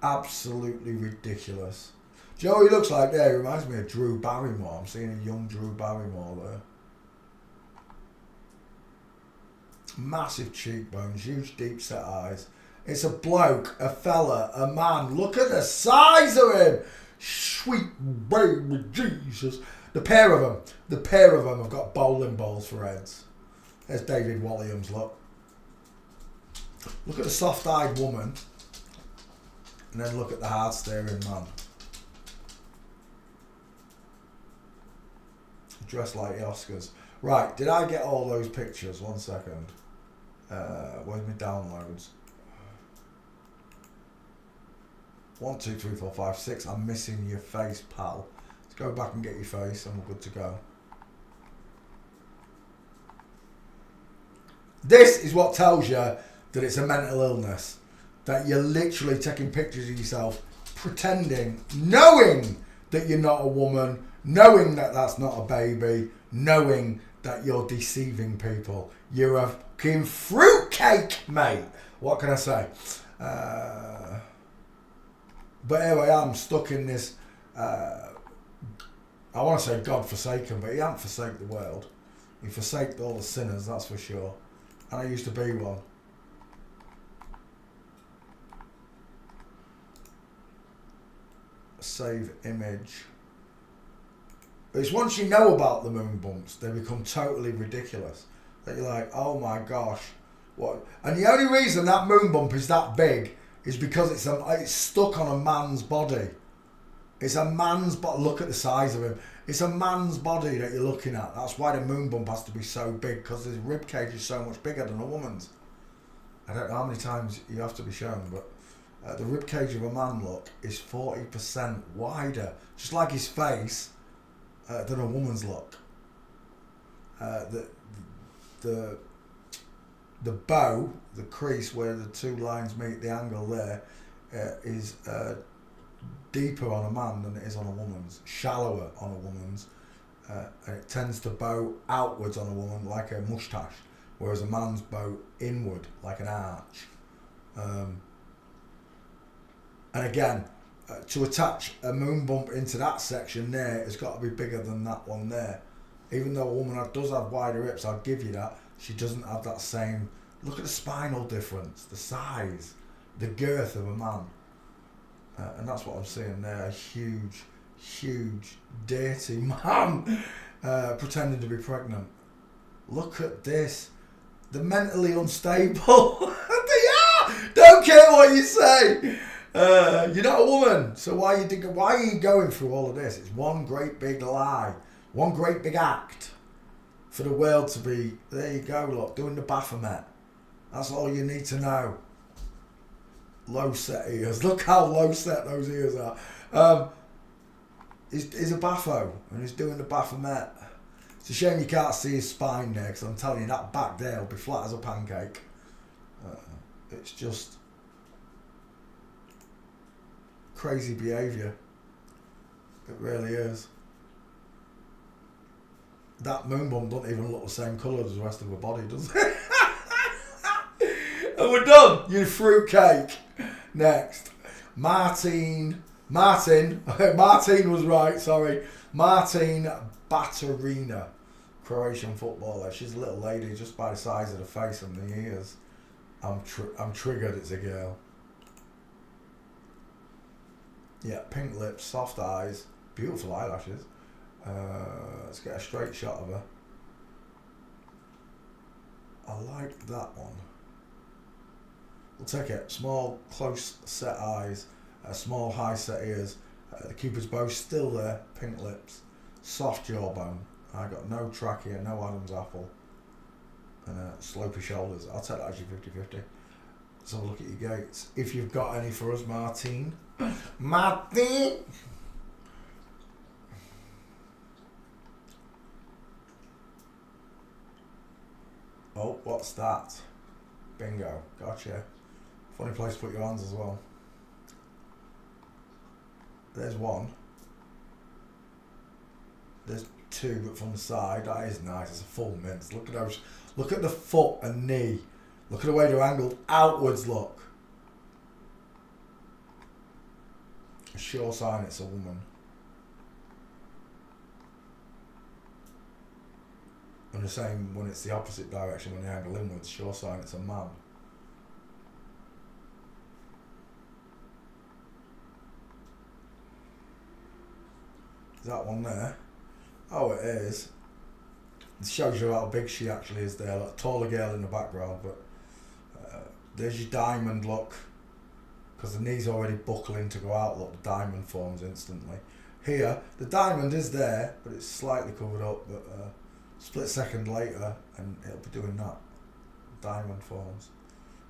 [SPEAKER 2] Absolutely ridiculous. Do you know what he looks like there? He reminds me of Drew Barrymore. I'm seeing a young Drew Barrymore there. Massive cheekbones, huge deep set eyes. It's a bloke, a fella, a man. Look at the size of him. Sweet baby Jesus. The pair of them have got bowling balls for heads. There's David Walliams, look. Look at the soft-eyed woman. And then look at the hard-staring man. Dressed like the Oscars. Right, did I get all those pictures? 1 second. Where's my downloads? 1, 2, 3, 4, 5, 6. I'm missing your face, pal. Let's go back and get your face and we're good to go. This is what tells you that it's a mental illness. That you're literally taking pictures of yourself, pretending, knowing that you're not a woman, knowing that that's not a baby, knowing that you're deceiving people. You're a fucking fruitcake, mate. What can I say? But here I am, stuck in this, I want to say God-forsaken, but he hasn't forsaken the world. He forsaked all the sinners, that's for sure. And I used to be one. Save image. It's once you know about the moon bumps, they become totally ridiculous. That you're like, oh my gosh, what? And the only reason that moon bump is that big is because it's stuck on a man's body. It's a man's body. Look at the size of him. It's a man's body that you're looking at. That's why the moon bump has to be so big, because his rib cage is so much bigger than a woman's. I don't know how many times you have to be shown, but the rib cage of a man, look, is 40% wider, just like his face, than a woman's look. The bow, the crease where the two lines meet, the angle there, is deeper on a man than it is on a woman's, shallower on a woman's, and it tends to bow outwards on a woman like a moustache, whereas a man's bow inward like an arch. And again, to attach a moon bump into that section there has got to be bigger than that one there. Even though a woman does have wider hips, I'll give you that, she doesn't have that same. Look at the spinal difference, the size, the girth of a man. And that's what I'm seeing there, a huge, huge, dirty man pretending to be pregnant. Look at this. The mentally unstable. They are! Don't care what you say. You're not a woman, so why are you going through all of this? It's one great big lie, one great big act for the world to be, there you go, look, doing the Baphomet. That's all you need to know. Low set ears. Look how low set those ears are. he's a Baffo, and he's doing the Baphomet. It's a shame you can't see his spine there, because I'm telling you, that back there will be flat as a pancake. It's just crazy behaviour. It really is. That moon bum doesn't even look the same colour as the rest of her body, does it? And we're done. You fruitcake. Next. Martin was right, sorry. Martin Baturina, Croatian footballer. She's a little lady just by the size of the face and the ears. I'm triggered, it's a girl. Yeah, pink lips, soft eyes, beautiful eyelashes. Let's get a straight shot of her. I like that one. We'll take it. Small, close set eyes, small, high set ears. The Cupid's bow still there. Pink lips, soft jawbone. I got no trachea, no Adam's apple, and slopey shoulders. I'll take that actually 50-50. Let's have a look at your gates. If you've got any for us, Martin. Martin! Oh, what's that? Bingo. Gotcha. Funny place to put your hands as well. There's one. There's two, but from the side. That is nice. It's a full mince. Look at those. Look at the foot and knee. Look at the way they're angled outwards, look. A sure sign it's a woman. And the same when it's the opposite direction, when they angle inwards, sure sign it's a man. Is that one there? Oh, it is. It shows you how big she actually is there. Like a taller girl in the background, but there's your diamond look. Because the knee's already buckling to go out, look, the diamond forms instantly. Here, the diamond is there, but it's slightly covered up, but split second later, and it'll be doing that. Diamond forms.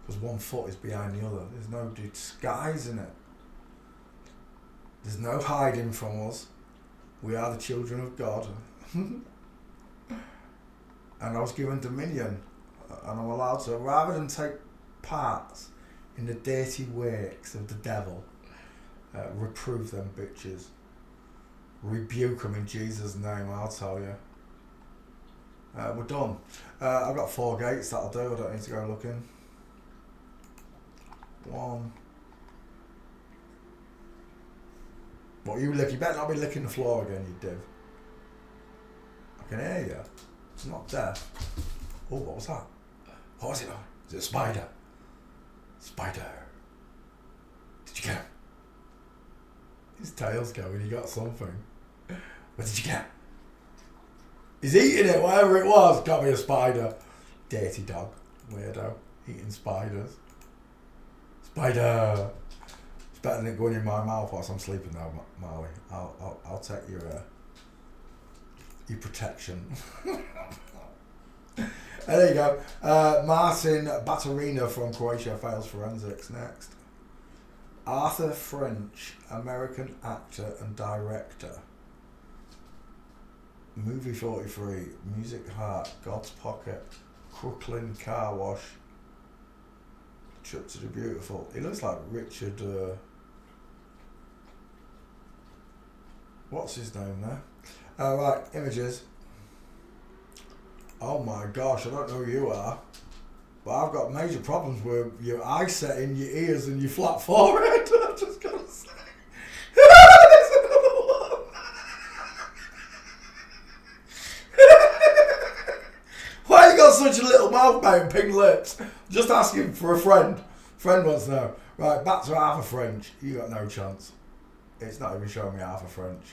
[SPEAKER 2] Because one foot is behind the other. There's no disguising it. There's no hiding from us. We are the children of God. And I was given dominion. And I'm allowed to, rather than take part in the dirty works of the devil, reprove them bitches. Rebuke them in Jesus' name, I'll tell you. We're done. I've got 4 gates, that'll do. I don't need to go looking. 1. What you lick? You better not be licking the floor again, you div. I can hear you. It's not deaf. Oh, what was that? What was it? Is it a spider? Spider. Did you get him? His tail's going, he got something. What did you get? He's eating it, whatever it was. Got me a spider. Dirty dog. Weirdo. Eating spiders. Spider. It's better than it going in my mouth whilst I'm sleeping though, Marley. I'll take your protection. There you go. Martin Baturina from Croatia fails forensics. Next. Arthur French, American actor and director. Movie 43, Music Heart, God's Pocket, Crooklyn Car Wash, Trip to the Beautiful. He looks like Richard. What's his name there? Right, images. Oh my gosh, I don't know who you are, but I've got major problems with your eye setting, your ears, and your flat forehead. I'm just gonna say. There's another one. Why you got such a little mouth, mate, and pink lips? Just asking for a friend. Friend wants to know. Right, back to Arthur French. You got no chance. It's not even showing me Arthur French.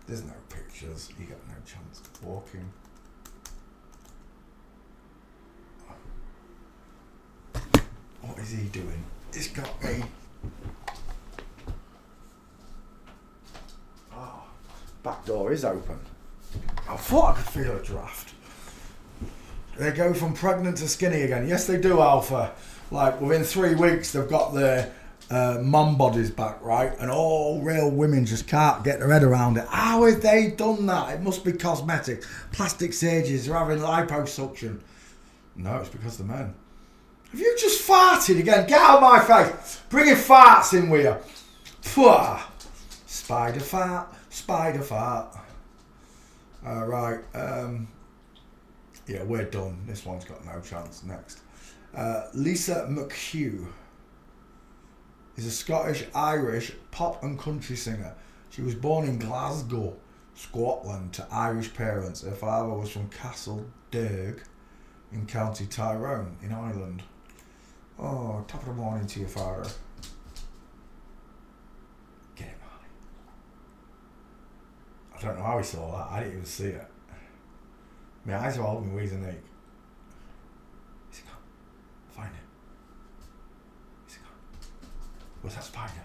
[SPEAKER 2] There's no pictures. You got no chance. Walking. What is he doing? He's got me. Oh, back door is open. I thought I could feel a draft. They go from pregnant to skinny again. Yes, they do, Alpha. Like within 3 weeks, they've got their mum body's back, right? And all real women just can't get their head around it. How have they done that? It must be cosmetic. Plastic surgeons are having liposuction. No, it's because of the men. Have you just farted again? Get out of my face. Bring your farts in with you. Pwah. Spider fart. Spider fart. Right. Yeah, we're done. This one's got no chance. Next. Lisa McHugh is a Scottish-Irish pop and country singer. She was born in Glasgow, Scotland, to Irish parents. Her father was from Castle Derg in County Tyrone in Ireland. Oh, top of the morning to your father. Get him, Harley. I don't know how he saw that. I didn't even see it. My eyes are holding me and ache. Is he gone? Find him. Is he gone? Was that spider?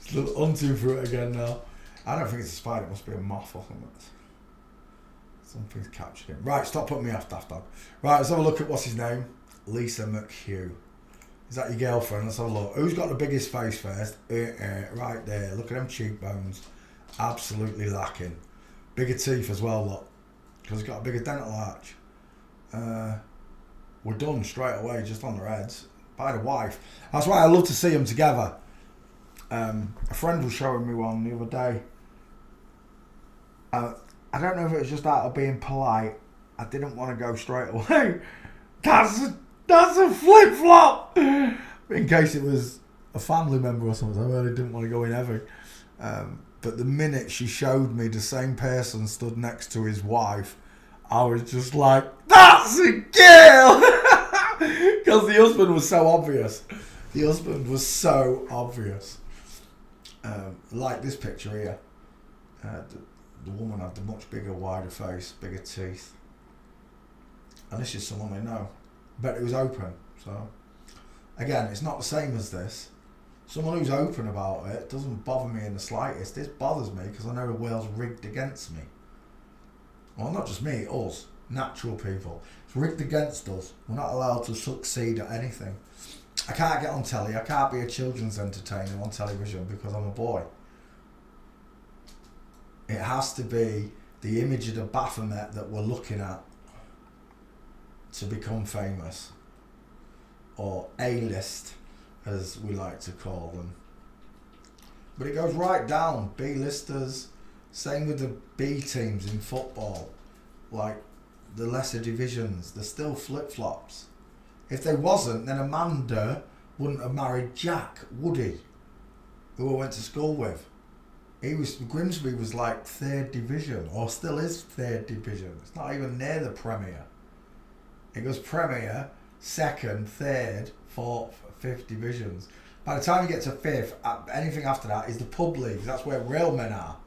[SPEAKER 2] It's a little hunting for it again now. I don't think it's a spider. It must be a moth or something. Something's captured him. Right, stop putting me off, Daft Dog. Right, let's have a look at what's his name. Lisa McHugh. Is that your girlfriend? Let's have a look. Who's got the biggest face first? Right there. Look at them cheekbones. Absolutely lacking. Bigger teeth as well, look. Because he's got a bigger dental arch. We're done straight away, just on their heads. By the wife. That's why I love to see them together. A friend was showing me one the other day. I don't know if it was just out of being polite. I didn't want to go straight away. That's a flip flop. In case it was a family member or something, I really didn't want to go in heavy. But the minute she showed me the same person stood next to his wife, I was just like, "That's a girl!" Because the husband was so obvious. The husband was so obvious. Like this picture here. The woman had the much bigger, wider face, bigger teeth. And this is someone they know. Bet it was open. So, again, it's not the same as this. Someone who's open about it doesn't bother me in the slightest. This bothers me because I know the world's rigged against me. Well, not just me, us. Natural people. It's rigged against us. We're not allowed to succeed at anything. I can't get on telly. I can't be a children's entertainer on television because I'm a boy. It has to be the image of the Baphomet that we're looking at to become famous. Or A-list, as we like to call them. But it goes right down. B-listers, same with the B teams in football. Like the lesser divisions, they're still flip-flops. If they wasn't, then Amanda wouldn't have married Jack, would he? Who I went to school with. Grimsby was like 3rd division, or still is 3rd division. It's not even near the Premier. It goes Premier, 2nd, 3rd, 4th, 5th divisions. By the time you get to 5th, anything after that is the pub leagues. That's where real men are.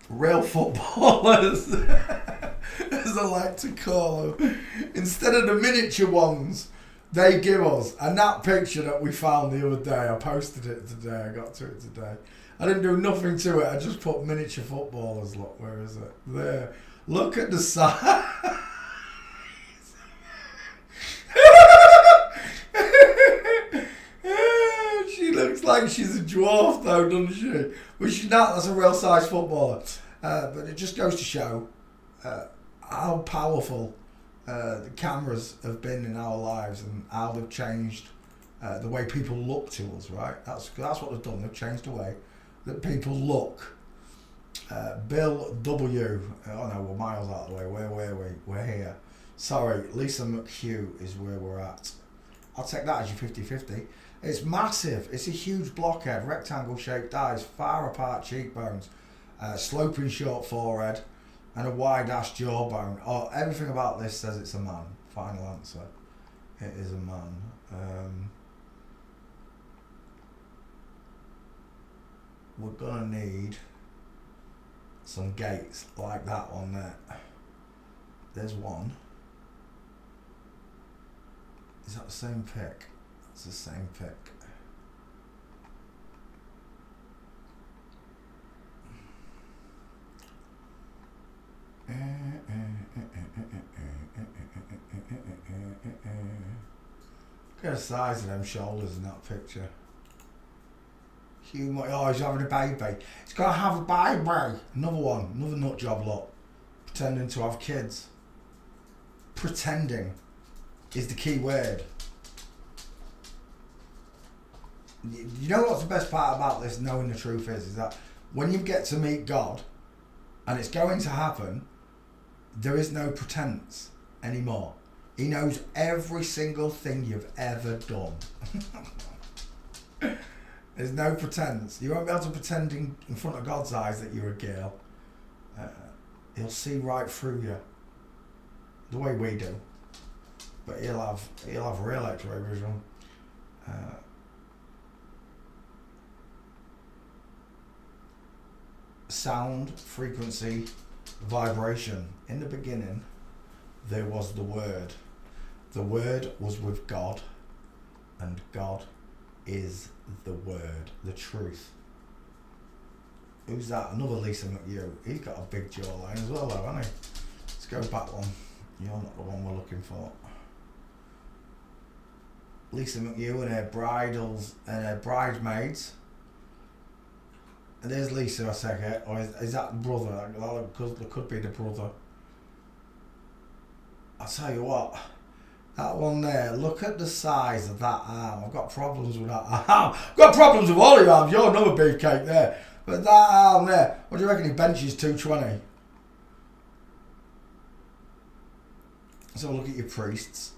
[SPEAKER 2] Real footballers, as I like to call them. Instead of the miniature ones they give us. And that picture that we found the other day, I posted it today, I got to it today. I didn't do nothing to it, I just put miniature footballers. Look, where is it? There. Look at the size. She looks like she's a dwarf though, doesn't she? But she's not, that's a real size footballer. But it just goes to show how powerful the cameras have been in our lives and how they've changed the way people look to us, right? That's what they've done. They've changed the way that people look. Bill W. Oh no, we're miles out of the way. Where were we? We're here. Sorry, Lisa McHugh is where we're at. I'll take that as your 50-50. It's massive. It's a huge blockhead, rectangle shaped eyes, far apart cheekbones, sloping short forehead, and a wide ass jawbone. Oh, everything about this says it's a man. Final answer. It is a man. We're gonna need some gates like that one there. There's one. Is that the same pic? It's the same pic. Look at the size of them shoulders in that picture. Hugh, oh, he's having a baby. He's got to have a baby. Another one, another nut job lot. Pretending to have kids. Pretending is the key word. You know what's the best part about this, knowing the truth is that when you get to meet God, and it's going to happen, there is no pretense anymore. He knows every single thing you've ever done. There's no pretense. You won't be able to pretend in front of God's eyes that you're a girl. He'll see right through you, the way we do. But he'll have real X-ray vision. Sound, frequency, vibration. In the beginning, there was the Word. The Word was with God, and God is the Word, the truth. Who's that? Another Lisa McHugh. He's got a big jawline as well, though, hasn't he? Let's go back one. You're not the one we're looking for. Lisa McHugh and her bridals and her bridesmaids. And there's Lisa, I take it. Or is that the brother? That could be the brother. I'll tell you what. That one there, look at the size of that arm. I've got problems with that arm. I've got problems with all your arms. You're another beefcake there. But that arm there, what do you reckon he benches 220? Let's have a look at your priests.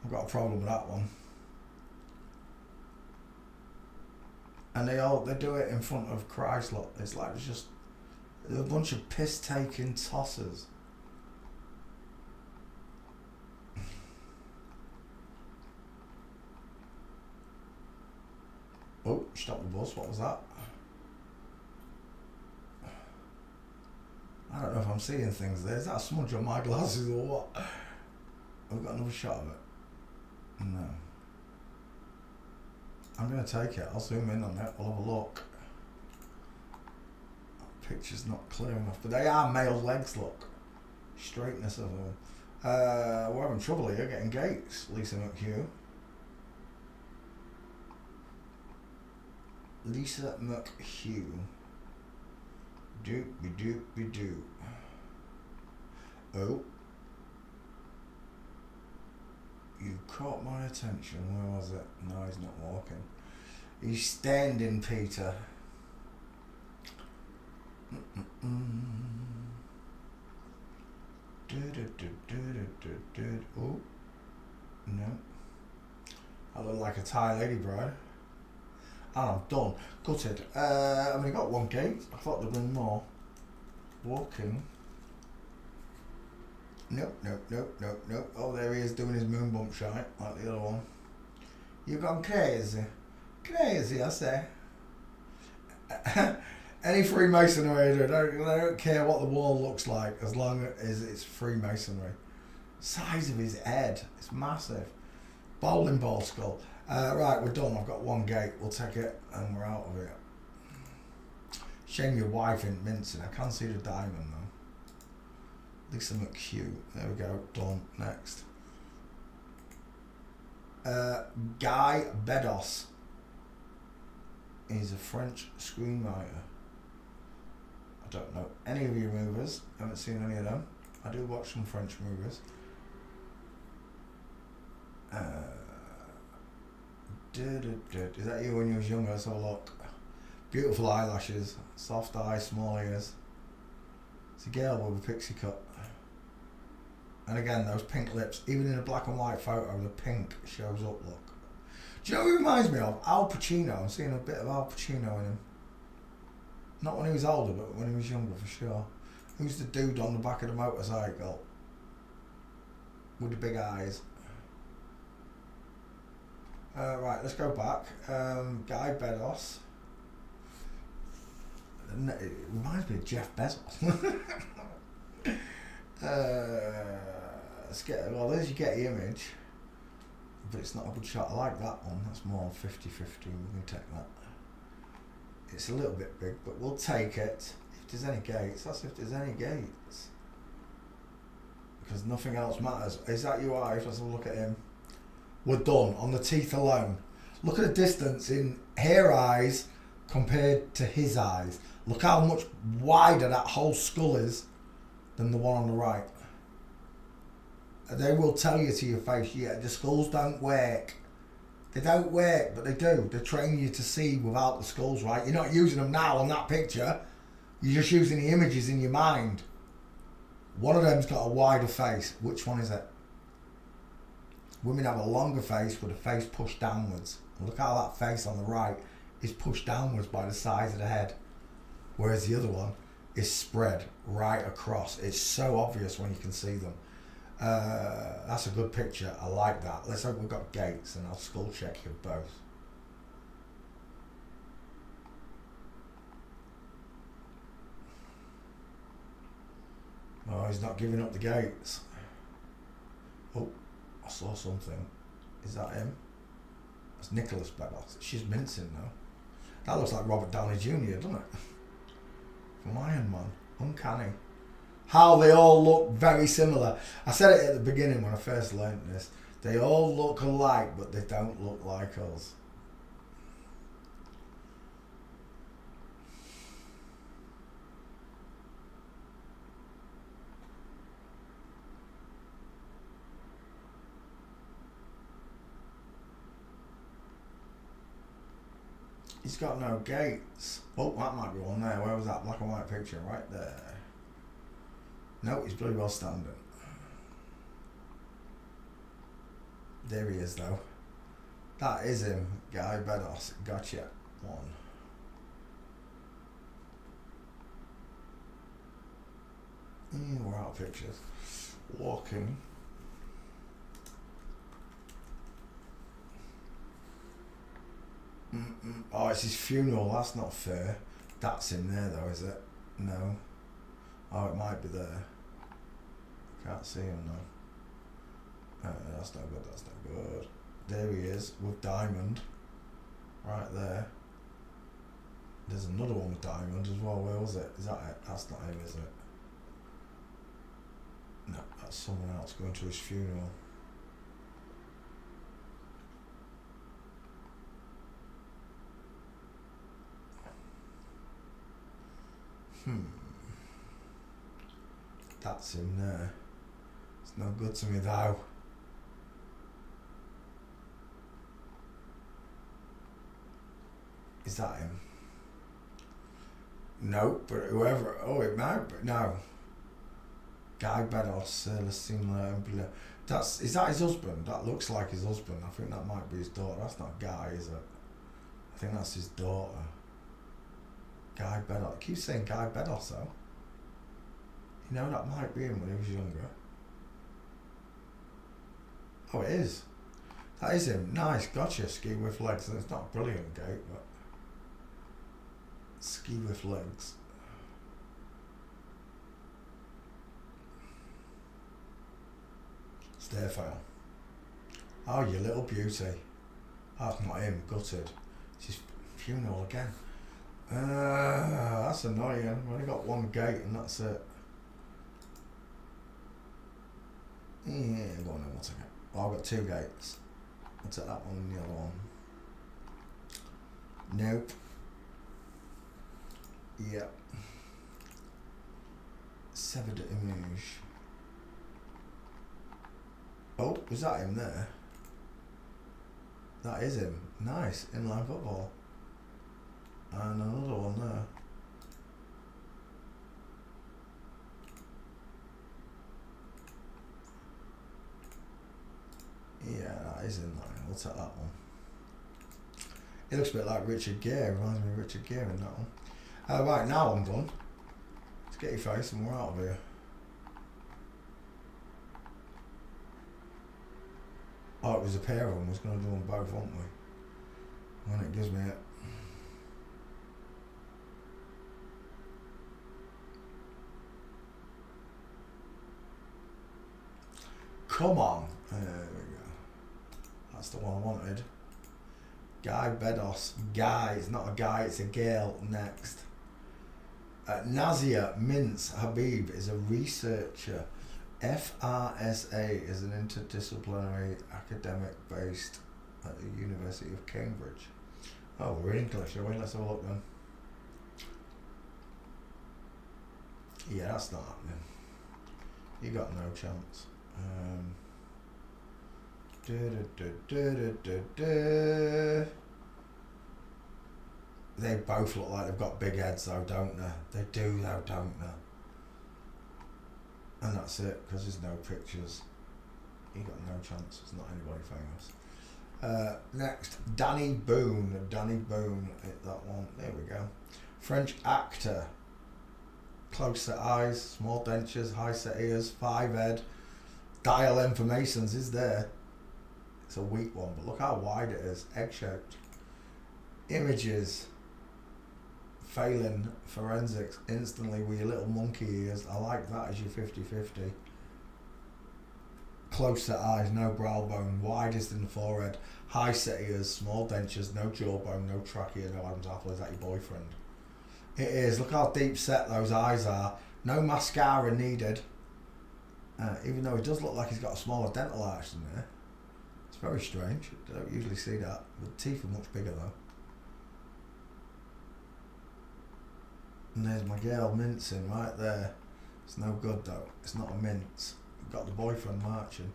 [SPEAKER 2] I've got a problem with that one. And they do it in front of Christ, look. It's like it's just a bunch of piss-taking tossers. Oh, stop the bus, what was that? I don't know if I'm seeing things there. Is that a smudge on my glasses or what? Have we got another shot of it? No. I'm going to take it. I'll zoom in on it. We'll have a look. Picture's not clear enough. But they are male legs, look. Straightness of them. We're having trouble here getting gates. Lisa McHugh. Lisa McHugh. Doop-be-doop-be-doo. Oh. You caught my attention. Where was it? No, he's not walking. He's standing, Peter. Oh. No. I look like a Thai lady bride. And I'm done. Gutted. I've only got one gate. I thought there'd been more. Walking. Nope. Oh, there he is doing his moon bump shite, like the other one. You've gone crazy. Crazy, I say. Any Freemasonry, they don't care what the wall looks like as long as it's Freemasonry. Size of his head, it's massive. Bowling ball skull. Right, we're done. I've got one gate. We'll take it and we're out of here. Shame your wife ain't mincing. I can't see the diamond though. Lisa McHugh. There we go. Done. Next. Guy Bedos. He's a French screenwriter. I don't know any of your movies. Haven't seen any of them. I do watch some French movies. Is that you when you was younger? Let's have a look. Beautiful eyelashes, soft eyes, small ears. It's a girl with a pixie cut. And again, those pink lips. Even in a black and white photo, the pink shows up, look. Do you know who he reminds me of? Al Pacino. I'm seeing a bit of Al Pacino in him. Not when he was older, but when he was younger, for sure. Who's the dude on the back of the motorcycle? With the big eyes. Right, let's go back. Guy Bedos. It reminds me of Jeff Bezos. Let's get, well, there's your Getty image. But it's not a good shot. I like that one. That's more 50-50. We can take that. It's a little bit big, but we'll take it. If there's any gates, that's if there's any gates. Because nothing else matters. Is that your wife? Let's have a look at him. were done on the teeth alone. Look at the distance in her eyes compared to his eyes. Look how much wider that whole skull is than the one on the right. They will tell you to your face, yeah, the skulls don't work. They don't work, but they do. They train you to see without the skulls, right? You're not using them now on that picture. You're just using the images in your mind. One of them's got a wider face. Which one is it? Women have a longer face with the face pushed downwards. Look how that face on the right is pushed downwards by the size of the head. Whereas the other one is spread right across. It's so obvious when you can see them. That's a good picture. I like that. Let's hope we've got gates and I'll skull check you both. Oh, he's not giving up the gates. Oh, I saw something. Is that him? That's Nicholas Bedos. She's mincing though. That looks like Robert Downey Jr., doesn't it? From Iron Man. Uncanny. How they all look very similar. I said it at the beginning when I first learned this. They all look alike, but they don't look like us. He's got no gates. Oh, that might be one there. Where was that black and white picture? Right there. No, he's pretty well standing. There he is though. That is him, Guy Bedos. Gotcha. One. We're out of pictures. Walking. Oh, it's his funeral. That's not fair. That's him there though, is it? No. Oh, it might be there. Can't see him now. That's no good. That's no good. There he is with Diamond. Right there. There's another one with Diamond as well. Where was it? Is that it? That's not him, is it? No, that's someone else going to his funeral. That's him there. It's no good to me though. Is that him? No, but whoever. Oh, it might be. No. Guy Bedos, Celestine. That's. Is that his husband? That looks like his husband. I think that might be his daughter. That's not Guy, is it? I think that's his daughter. Guy Bedos. I keep saying Guy Bedos though. You know, that might be him when he was younger. Oh, it is. That is him. Nice, gotcha. Ski with legs. It's not a brilliant gate, but ski with legs. Stairfile. Oh, you little beauty. That's not him. Gutted. It's his funeral again. That's annoying. We've only got one gate and that's it. Yeah, go on then, we'll take it. Well, I've got two gates. I'll take that one and the other one. Nope. Yep. Severed image. Oh, was that him there? That is him. Nice. Inline football. And another one there. Yeah, that is in line. We'll take that one. It looks a bit like Richard Gere. Reminds me of Richard Gere in that one. Right, now I'm done. Let's get your face and we're out of here. Oh, it was a pair of them. I was going to do them both, weren't we? When it gives me it. Come on. There we go. That's the one I wanted. Guy Bedos. Guy. It's not a guy, it's a girl. Next. Nazia Mintz Habib is a researcher FRSA is an interdisciplinary academic based at the University of Cambridge. Oh, we're in English, shall we? Let's have a look then. Yeah, that's not happening. You got no chance. They both look like they've got big heads though, don't they? They do though, don't they? And that's it, because there's no pictures. You got no chance. It's not anybody famous. Next, Danny Boone. Danny Boone, hit that one. There we go. French actor. Close set eyes, small dentures, high set ears, 5 head. Dial informations is there. It's a weak one, but look how wide it is. Egg shaped. Images. Failing forensics instantly with your little monkey ears. I like that as your 50-50. Close set eyes, no brow bone, widest in the forehead, high set ears, small dentures, no jawbone, no trachea, no Adam's apple. Is that your boyfriend? It is. Look how deep set those eyes are. No mascara needed. Even though it does look like he's got a smaller dental arch than there. It's very strange. I don't usually see that. The teeth are much bigger though. And there's my girl mincing right there. It's no good though. It's not a mince. We've got the boyfriend marching.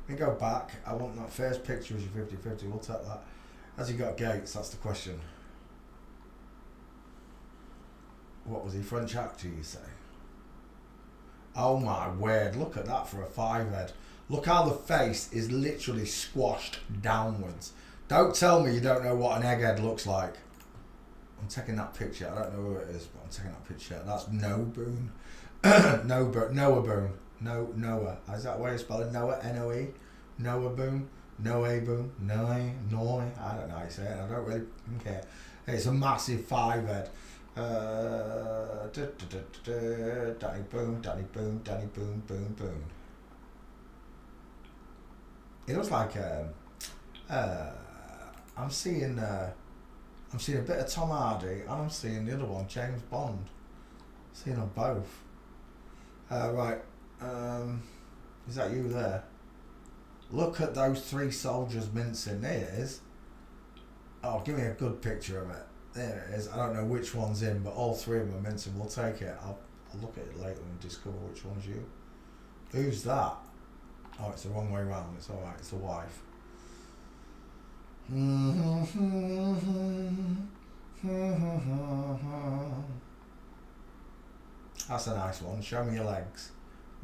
[SPEAKER 2] We go back. I want that first picture as your 50-50. We'll take that. Has he got gates? That's the question. What was he? French actor, you say? Oh my word. Look at that for a 5 head. Look how the face is literally squashed downwards. Don't tell me you don't know what an egghead looks like. I'm taking that picture. I don't know who it is, but I'm taking that picture. That's Noah Boone. Noah Boone. Noah. Is that the way you spell it? Noah, N-O-E? Noah Boone? Noah Boone? Noah? I don't know how you say it. I don't really care. It's a massive 5 head. Danny Boone, Danny Boone, Danny Boone, Boone, Boone. It looks like I'm seeing a bit of Tom Hardy and I'm seeing the other one, James Bond. I'm seeing them both. Right. Is that you there? Look at those 3 soldiers mincing. There it is. Oh, give me a good picture of it. There it is. I don't know which one's in, but all 3 of them are mincing. We'll take it. I'll look at it later and discover which one's you. Who's that? Oh, it's the wrong way round. It's alright. It's the wife. That's a nice one. Show me your legs.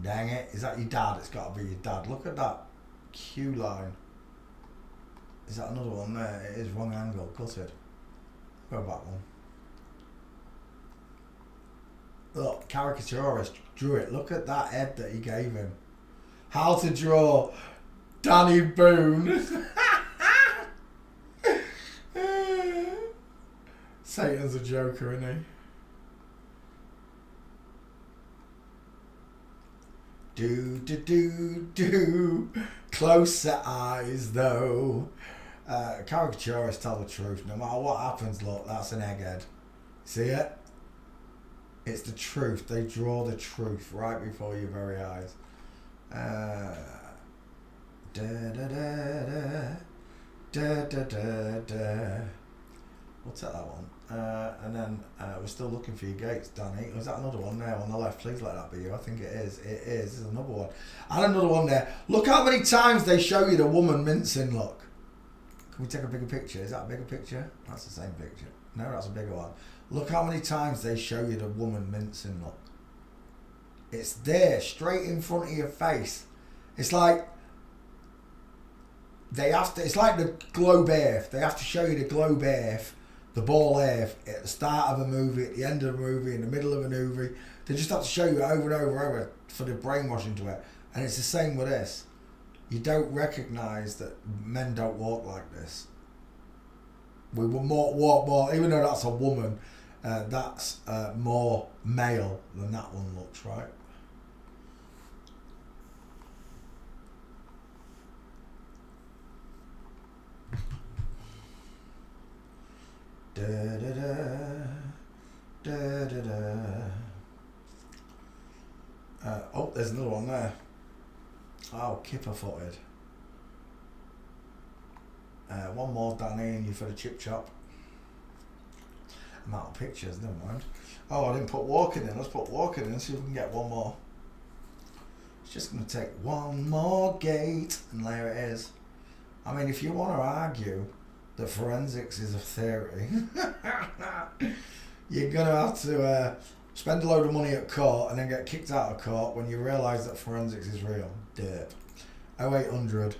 [SPEAKER 2] Dang it. Is that your dad? It's got to be your dad. Look at that Q line. Is that another one there? It is wrong angle. Gutted. Go back one. Look, caricaturist drew it. Look at that head that he gave him. How to draw Danny Boone. Satan's a joker, isn't he? Do. Close set eyes, though. Caricaturists tell the truth. No matter what happens, look, that's an egghead. See it? It's the truth. They draw the truth right before your very eyes. We'll take that one. And then we're still looking for your gates, Danny. Was that another one there on the left? Please let that be you. I think it is. It is. There's another one. And another one there. Look how many times they show you the woman mincing, look. Can we take a bigger picture? Is that a bigger picture? That's the same picture. No, that's a bigger one. Look how many times they show you the woman mincing, look. It's there, straight in front of your face. It's like they have to, it's like the globe earth. They have to show you the globe earth, the ball earth, at the start of a movie, at the end of a movie, in the middle of a movie. They just have to show you it over and over and over for the brainwashing to it. And it's the same with this. You don't recognise that men don't walk like this. We will walk more, even though that's a woman, that's more male than that one looks, right? Oh, there's another one there. Oh, kipper footed. One more Danny and you for the chip chop. I'm out of pictures, never mind. Oh, I didn't put walking in. Let's put walking in and see if we can get one more. It's just going to take one more gate, and there it is. I mean, if you want to argue that forensics is a theory, you're going to have to spend a load of money at court and then get kicked out of court when you realise that forensics is real. Derp. 0800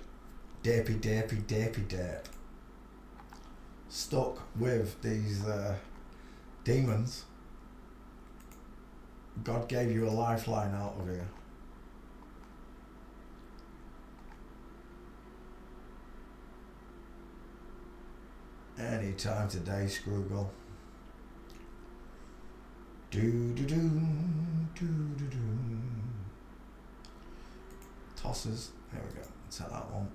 [SPEAKER 2] derpy derpy derpy derp. Stuck with these demons. God gave you a lifeline out of here. Any time today, Scroogle. Do do do do do do. Tosses. There we go. Let's have that one.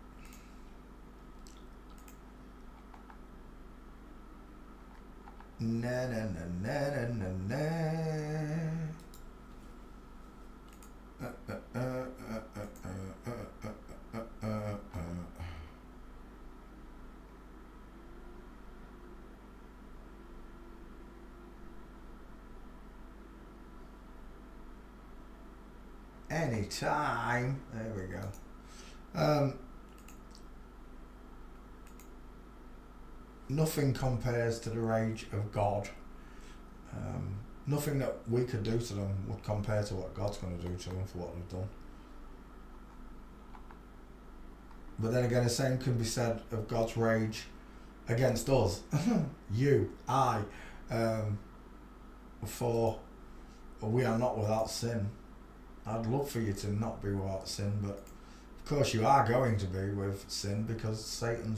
[SPEAKER 2] Na na na na na na na. Anytime. There we go. Nothing compares to the rage of God. Nothing that we could do to them would compare to what God's going to do to them for what they've done. But then again, the same can be said of God's rage against us. You, I, for we are not without sin. I'd love for you to not be without sin, but of course you are going to be with sin, because Satan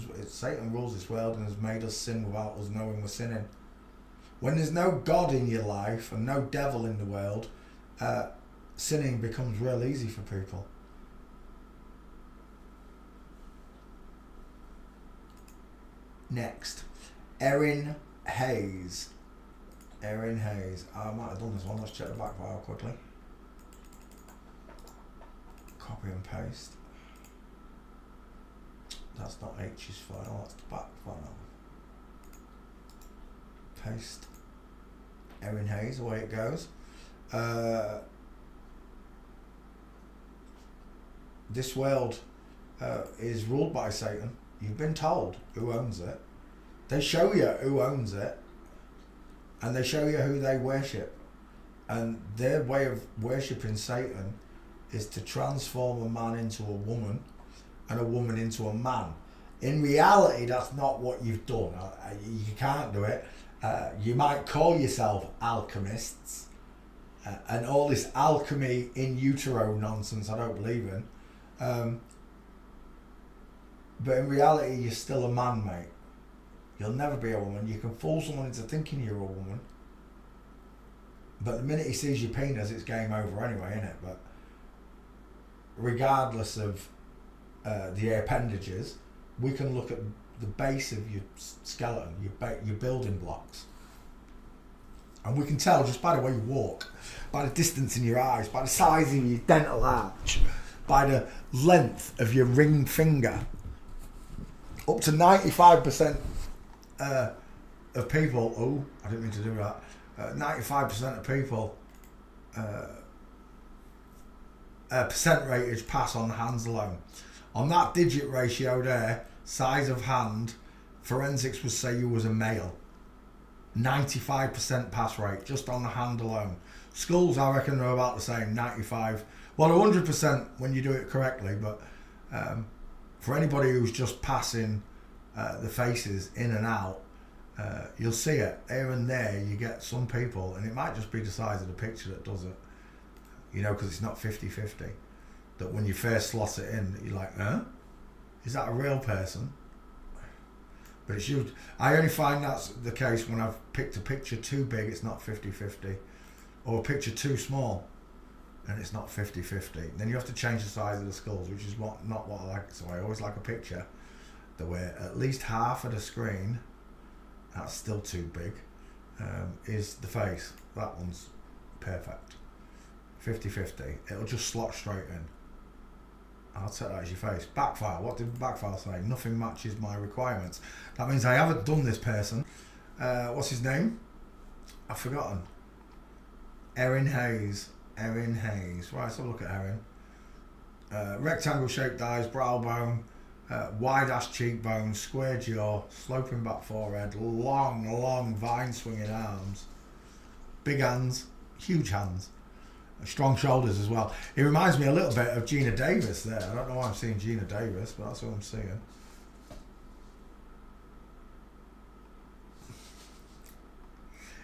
[SPEAKER 2] rules this world and has made us sin without us knowing we're sinning. When there's no God in your life and no devil in the world, sinning becomes real easy for people. Next, Erin Hayes. Erin Hayes. I might have done this one. Let's check the back file quickly. Copy and paste. That's not H's file, that's the back file. Paste. Erin Hayes, away it goes. This world is ruled by Satan. You've been told who owns it. They show you who owns it, and they show you who they worship. And their way of worshipping Satan is to transform a man into a woman and a woman into a man. In reality, that's not what you've done. You can't do it. You might call yourself alchemists, and all this alchemy in utero nonsense I don't believe in. But in reality, you're still a man, mate. You'll never be a woman. You can fool someone into thinking you're a woman, but the minute he sees your penis, it's game over anyway, isn't it? But regardless of the appendages, we can look at the base of your skeleton, your building blocks, and we can tell just by the way you walk, by the distance in your eyes, by the size of your dental arch, by the length of your ring finger. Up to 95% of people, oh, I didn't mean to do that, 95% of people, percentage pass on hands alone. On that digit ratio there, size of hand, forensics would say you was a male. 95% pass rate, just on the hand alone. Skulls, I reckon, are about the same, 95. Well, 100% when you do it correctly, but for anybody who's just passing the faces in and out, you'll see it. Here and there, you get some people, and it might just be the size of the picture that does it. You know, because it's not 50-50. That when you first slot it in, you're like, huh? Is that a real person? But it's usually, I only find that's the case when I've picked a picture too big, it's not 50-50. Or a picture too small, and it's not 50-50. Then you have to change the size of the skulls, which is not what I like. So I always like a picture that where at least half of the screen, that's still too big, is the face. That one's perfect. 50-50. It'll just slot straight in. I'll take that as your face. Backfile. What did Backfile say? Nothing matches my requirements. That means I haven't done this person. What's his name? I've forgotten. Erin Hayes. Erin Hayes. Right, let's have a look at Erin. Rectangle shaped eyes, brow bone, wide ass cheekbones, square jaw, sloping back forehead, long vine swinging arms, big hands, huge hands, strong shoulders as well. He reminds me a little bit of Gina Davis there. I don't know why I'm seeing Gina Davis, but that's what I'm seeing.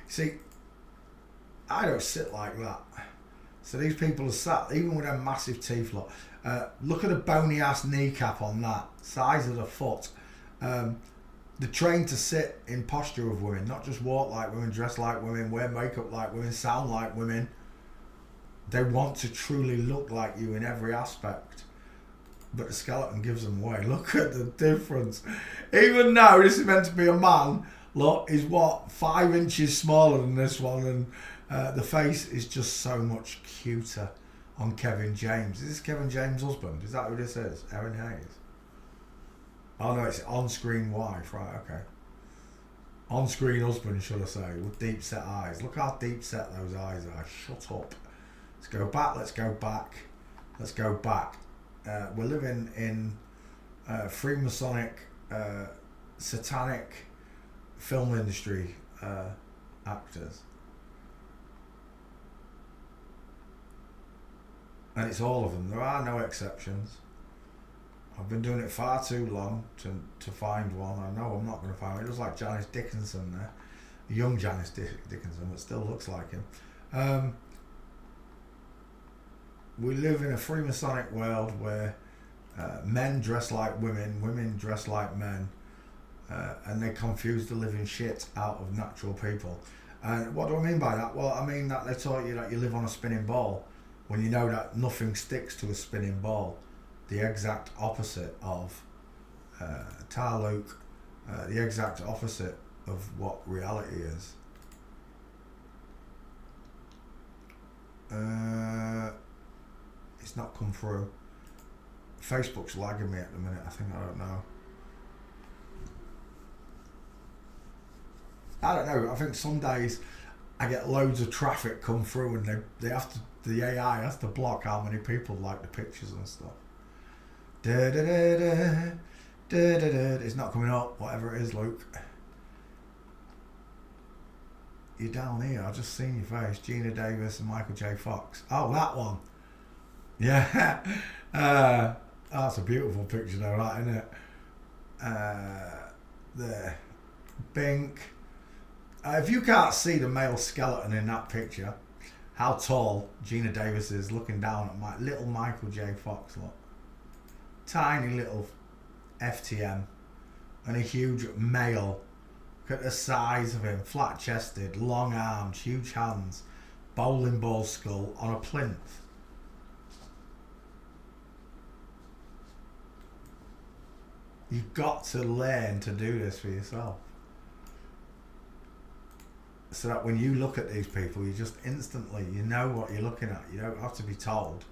[SPEAKER 2] See, I don't sit like that. So these people are sat, even with their massive teeth, look. Look at the bony ass kneecap on that, size of the foot. They're trained to sit in posture of women, not just walk like women, dress like women, wear makeup like women, sound like women. They want to truly look like you in every aspect. But the skeleton gives them away. Look at the difference. Even though this is meant to be a man, look, he's what, 5 inches smaller than this one, and the face is just so much cuter on Kevin James. Is this Kevin James' husband? Is that who this is? Erin Hayes? Oh no, it's on-screen wife, right, okay. On-screen husband, should I say, with deep set eyes. Look how deep set those eyes are. Shut up. Let's go back, let's go back, let's go back. We're living in Freemasonic, satanic film industry actors. And it's all of them. There are no exceptions. I've been doing it far too long to find one. I know I'm not going to find one. It looks like Janice Dickinson there. A young Janice Dickinson, but still looks like him. We live in a Freemasonic world where men dress like women, women dress like men, and they confuse the living shit out of natural people. And what do I mean by that? Well, I mean that they taught you that you live on a spinning ball, when you know that nothing sticks to a spinning ball. The exact opposite of Tarluk, the exact opposite of what reality is. It's not come through. Facebook's lagging me at the minute, I don't know. I don't know, I think some days I get loads of traffic come through and they have to, the AI has to block how many people like the pictures and stuff. It's not coming up, whatever it is, Luke. You're down here, I've just seen your face. Gina Davis and Michael J. Fox. Oh, that one. Yeah. That's a beautiful picture though, that, isn't it? There. Bink. If you can't see the male skeleton in that picture, how tall Gina Davis is looking down at my little Michael J. Fox, look. Tiny little FTM and a huge male. Look at the size of him, flat chested, long arms, huge hands, bowling ball skull on a plinth. You've got to learn to do this for yourself. So that when you look at these people, you just instantly, you know what you're looking at. You don't have to be told.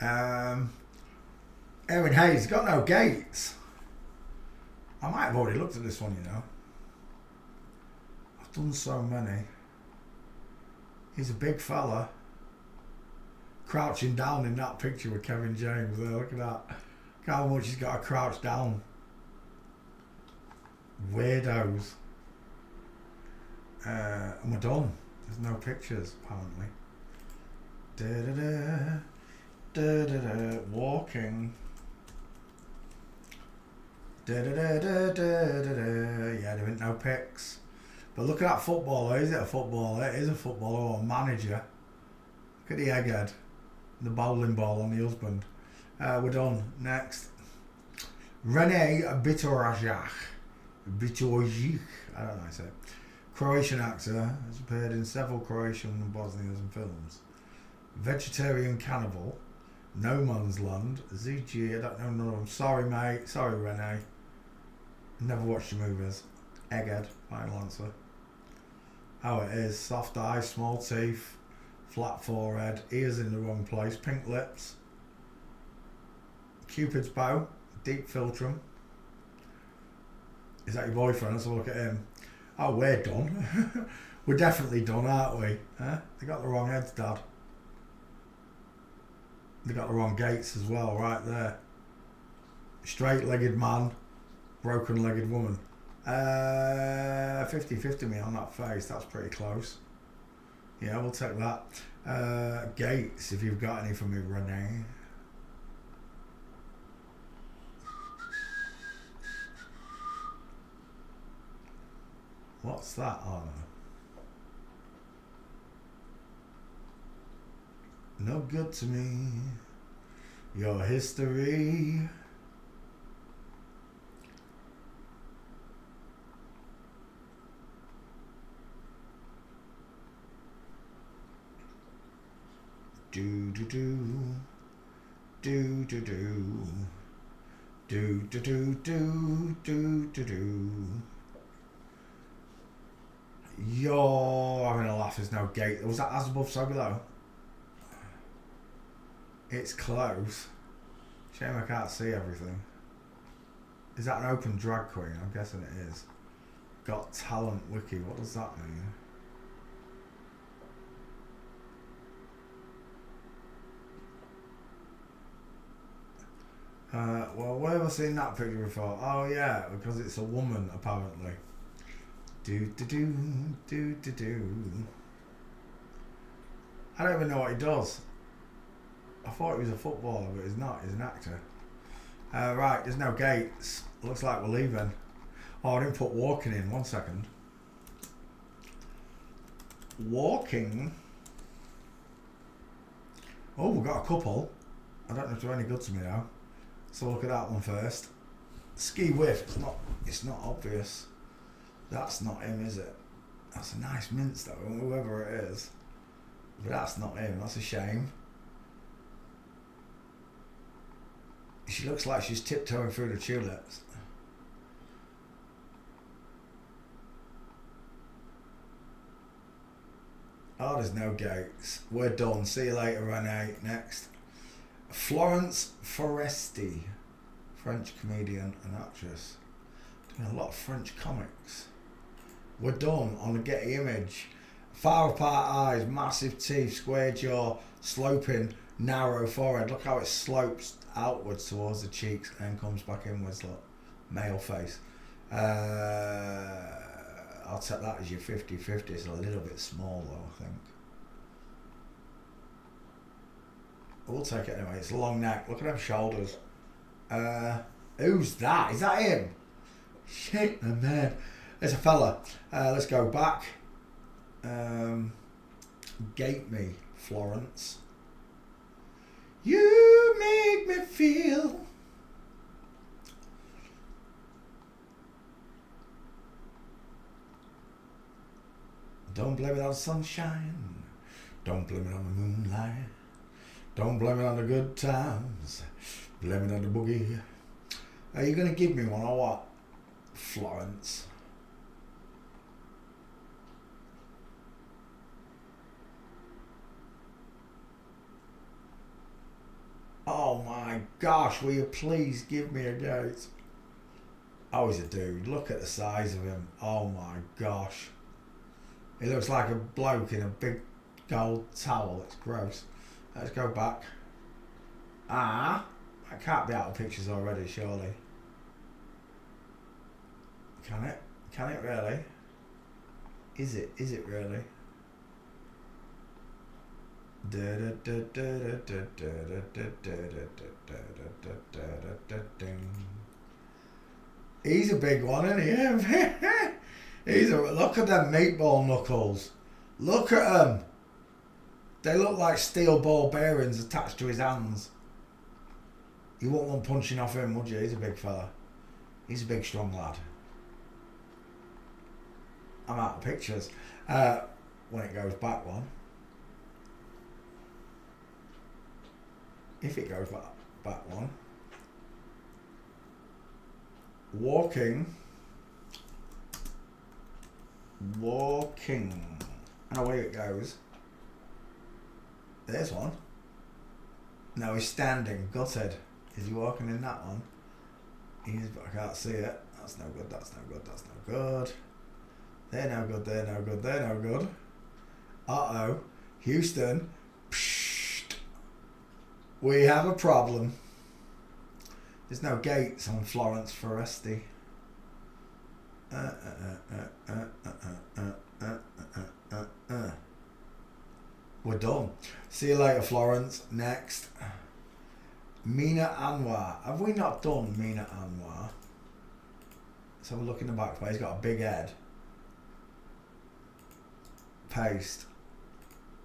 [SPEAKER 2] Erin Hayes got no gates. I might have already looked at this one, you know. I've done so many. He's a big fella. Crouching down in that picture with Kevin James there. Look at that. Look how much he's got to crouch down. Weirdos. And we're done. There's no pictures, apparently. Walking. Yeah, there ain't no pics. But look at that footballer. Is it a footballer? It is a footballer or a manager. Look at the egghead. The bowling ball on the husband. We're done. Next. Rene Bitorajak. Bitorajik. I don't know how to say it. Croatian actor. Has appeared in several Croatian and Bosnian films. Vegetarian cannibal. No Man's Land. ZG. I don't know none of them. Sorry, mate. Sorry, Rene. Never watched your movies. Egghead. Final answer. How it is. Soft eyes, small teeth, flat forehead, ears in the wrong place, pink lips, Cupid's bow, deep filtrum. Is that your boyfriend? Let's have a look at him. Oh, we're done. We're definitely done, aren't we? Huh? They got the wrong heads, Dad. They got the wrong gates as well, right there. Straight-legged man, broken-legged woman. 50-50 me on that face. That's pretty close. Yeah, we'll take that. Gates, if you've got any for me, Renee. What's that on? No good to me. Your history. Do do do. Do do do. Do do do do do do do. You're having a laugh, there's no gate. Was that as above, so below? It's close. Shame I can't see everything. Is that an open drag queen? I'm guessing it is. Got Talent Wiki, what does that mean? Well, where have I seen that picture before? Oh yeah, because it's a woman apparently. Do do do do do do. I don't even know what he does. I thought he was a footballer, but he's not. He's an actor. Right, there's no gates. Looks like we're leaving. Oh, I didn't put walking in. 1 second. Walking. Oh, we've got a couple. I don't know if they're any good to me now. So look at that one first. Ski whiff. It's not obvious. That's not him, is it? That's a nice mince though, whoever it is. But that's not him. That's a shame. She looks like she's tiptoeing through the tulips. Oh, there's no gates. We're done. See you later, Renee. Next. Florence Foresti. French comedian and actress. Doing a lot of French comics. We're done on the Getty image. Far apart eyes, massive teeth, square jaw, sloping, narrow forehead. Look how it slopes outwards towards the cheeks and then comes back inwards. Look, male face. I'll take that as your 50-50. It's a little bit small though, I think. We'll take it anyway. It's a long neck. Look at them shoulders. Who's that? Is that him? Shit, man. There's a fella. Let's go back. Gate me, Florence. You make me feel. Don't blame it on the sunshine. Don't blame it on the moonlight. Don't blame it on the good times. Blame it on the boogie. Are you going to give me one or what, Florence? Oh my gosh, will you please give me a gate? Oh, he's a dude. Look at the size of him. Oh my gosh. He looks like a bloke in a big gold towel. It's gross. Let's go back. I can't be out of pictures already, surely. Can it? Can it really? Is it? Is it really? He's a big one, isn't he? Look at them meatball knuckles. Look at them. They look like steel ball bearings attached to his hands. You wouldn't want punching off him, would you? He's a big fella. He's a big, strong lad. I'm out of pictures. When it goes back one. If it goes back one. Walking. And away it goes. There's one. No, he's standing, gutted. Is he walking in that one? He's, but I can't see it. That's no good, that's no good, that's no good. They're no good, they're no good, they're no good. Uh-oh. Houston. Psst. We have a problem. There's no gates on Florence Foresti. We're done. See you later, Florence. Next. Mina Anwar. Have we not done Mina Anwar? So we're looking the back play. He's got a big head. Paste.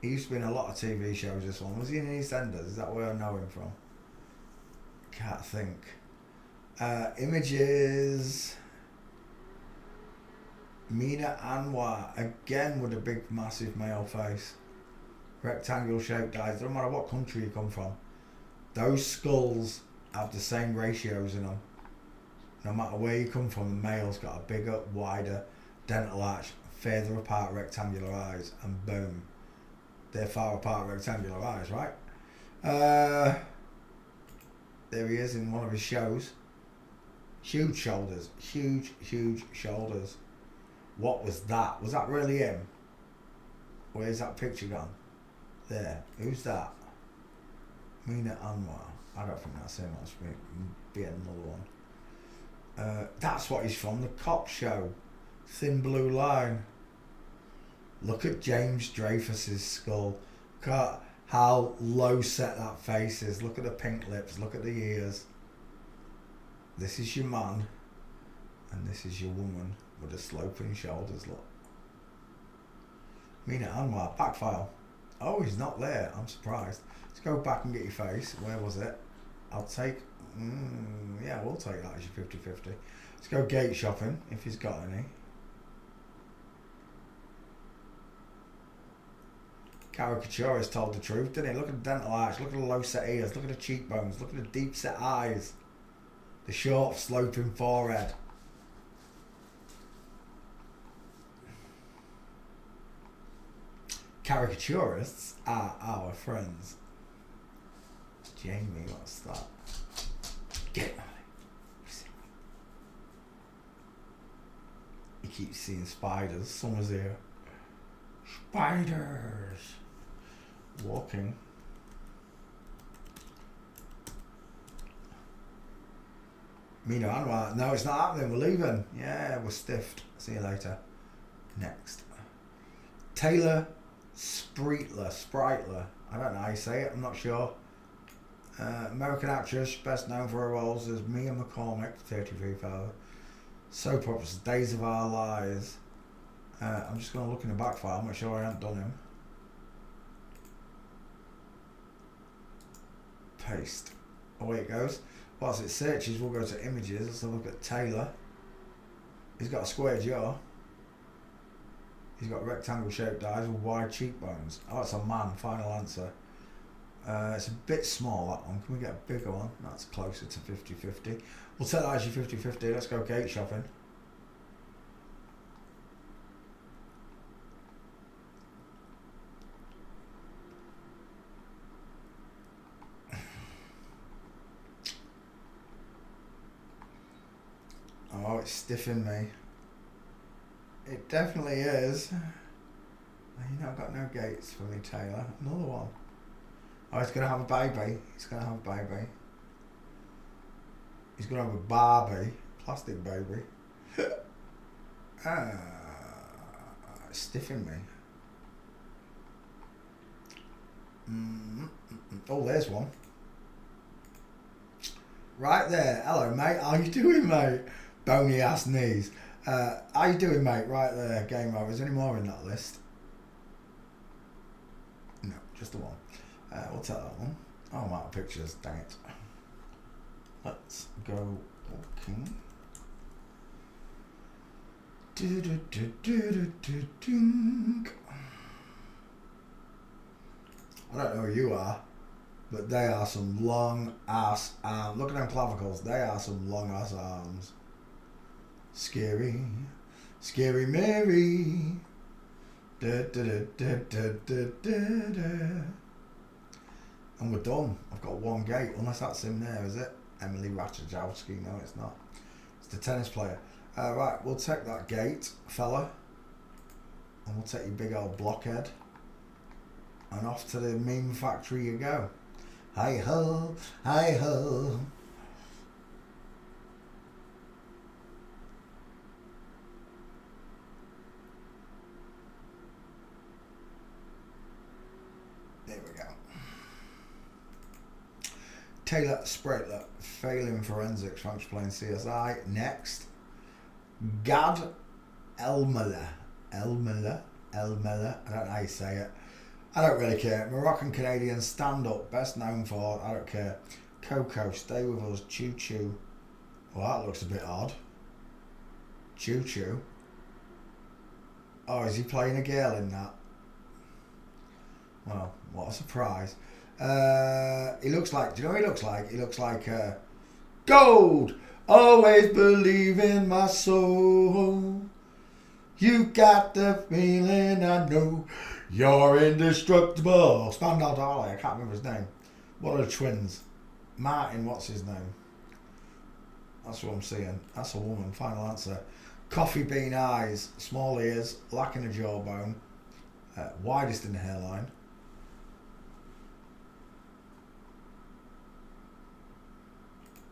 [SPEAKER 2] He used to be in a lot of TV shows, this one. Was he in EastEnders? Is that where I know him from? Can't think. Images. Mina Anwar. Again with a big, massive male face. Rectangular shaped eyes. Doesn't matter what country you come from. Those skulls have the same ratios in them. No matter where you come from, the male's got a bigger, wider dental arch, further apart rectangular eyes, and boom. They're far apart rectangular eyes, right? There he is in one of his shows. Huge shoulders. Huge, huge shoulders. What was that? Was that really him? Where's that picture gone? There. Who's that? Mina Anwar. I don't think that's him. That's be another one. That's what he's from. The Cop Show. Thin Blue Line. Look at James Dreyfus's skull. Look at how low set that face is. Look at the pink lips. Look at the ears. This is your man. And this is your woman with the sloping shoulders. Look. Mina Anwar. Back file. Oh, he's not there. I'm surprised. Let's go back and get your face. Where was it? I'll take... yeah, we'll take that as your 50-50. Let's go gate shopping, if he's got any. Caricaturist told the truth, didn't he? Look at the dental arch. Look at the low set ears. Look at the cheekbones. Look at the deep set eyes. The short sloping forehead. Caricaturists are our friends. Jamie, what's that? Get money. He keeps seeing spiders. Someone's here. Spiders. Walking. Mina Anwar. No, it's not happening. We're leaving. Yeah, we're stiffed. See you later. Next. Taylor Spritler. I don't know how you say it. I'm not sure. American actress, best known for her roles as Mia McCormick, 33,000. Soap operas, Days of Our Lives. I'm just going to look in the back file. I'm not sure I haven't done him. Paste. Away it goes. Whilst it searches, we'll go to images. Let's have a look at Taylor. He's got a square jaw. He's got rectangle shaped eyes with wide cheekbones. Oh, it's a man. Final answer. It's a bit small, that one. Can we get a bigger one? That's closer to 50-50. We'll take that as your 50-50. Let's go gate shopping. Oh, it's stiffing me. It definitely is. You've not got no gates for me, Taylor. Another one. Oh, he's going to have a baby. He's going to have a baby. He's going to have a Barbie. Plastic baby. It's stiffing me. Oh, there's one. Right there. Hello, mate. How you doing, mate? Bony ass knees. How you doing, mate? Right there. Game over. Is there any more in that list? No, just the one. We'll take that one. Oh, I'm out of pictures. Dang it. Let's go walking. I don't know who you are, but they are some long ass arms. Look at them clavicles. They are some long ass arms. Scary. Scary Mary. Da, da, da, da, da, da, da. And And we're done. I've got one gate, unless that's him there, is it? Emily Ratajkowski. No, it's not. It's the tennis player. Right, we'll take that gate, fella. And we'll take your big old blockhead. And off to the meme factory you go. Hi ho, hi ho. There we go. Taylor Spratler, failing forensics, thanks for playing CSI. Next, Gad Elmaleh. Elmaleh? Elmaleh? I don't know how you say it. I don't really care. Moroccan Canadian stand up, best known for, I don't care. Coco, stay with us. Choo Choo. Well, that looks a bit odd. Choo Choo. Oh, is he playing a girl in that? Well, what a surprise. He looks like, do you know what he looks like? He looks like gold. Always believe in my soul. You got the feeling, I know you're indestructible. Spandau Ballet, I can't remember his name. What are the twins? Martin, what's his name? That's what I'm seeing. That's a woman, final answer. Coffee bean eyes, small ears, lacking a jawbone, widest in the hairline.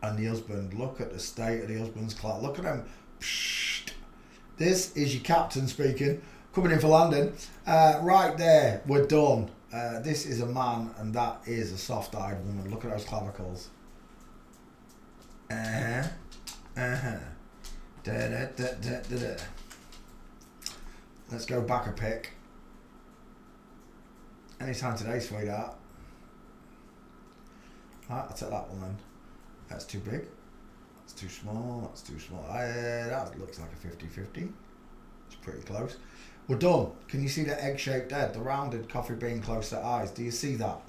[SPEAKER 2] And the husband, look at the state of the husband's clock. Look at him. Psst. This is your captain speaking, coming in for landing. Right there, we're done. This is a man, and that is a soft-eyed woman. Look at those clavicles. Da, da, da, da, da, da. Let's go back a pick. Anytime today, sweetheart. Right, I'll take that one then. That's too big. That's too small. That's too small. That looks like a 50-50. It's pretty close. We're done. Can you see the egg-shaped head? The rounded coffee bean close to eyes. Do you see that?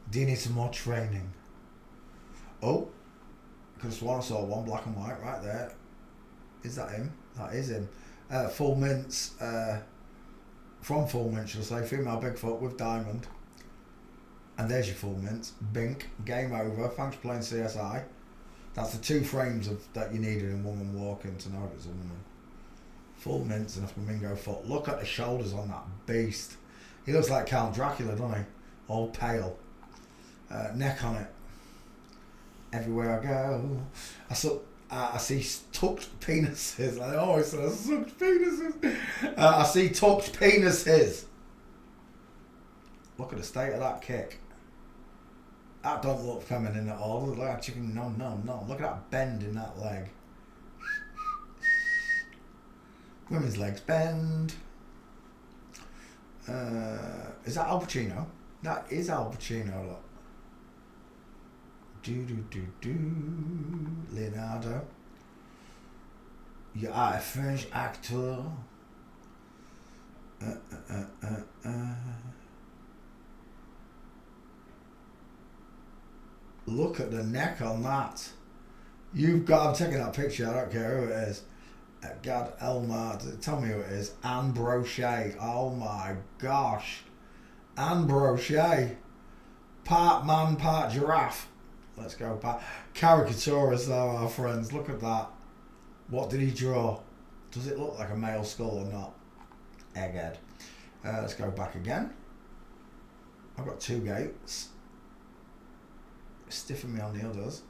[SPEAKER 2] Do you need some more training? Oh. I could have sworn I saw one black and white right there. Is that him? That is him. Full Mints. From Full Mint, should I say. Female Bigfoot with diamond. And there's your Full Mint. Bink. Game over. Thanks for playing CSI. That's the 2 frames of that you needed in Woman Walking to know if it's a woman. Full Mints and a flamingo foot. Look at the shoulders on that beast. He looks like Count Dracula, doesn't he? All pale. Neck on it. Everywhere I go. I see tucked penises. I always say tucked penises. I see tucked penises. Look at the state of that kick. That don't look feminine at all. Look like a chicken. No. Look at that bend in that leg. Women's legs bend. Is that Al Pacino? That is Al Pacino, look. Leonardo. You are a French actor. Look at the neck on that. You've got, I'm taking that picture, I don't care who it is. Gad Elmaleh, tell me who it is. Anne Brochet. Oh my gosh. Anne Brochet. Part man, part giraffe. Let's go back. Caricaturists are our friends. Look at that. What did he draw? Does it look like a male skull or not? Egghead. Let's go back again. I've got 2 gates. Stiffen me on the others.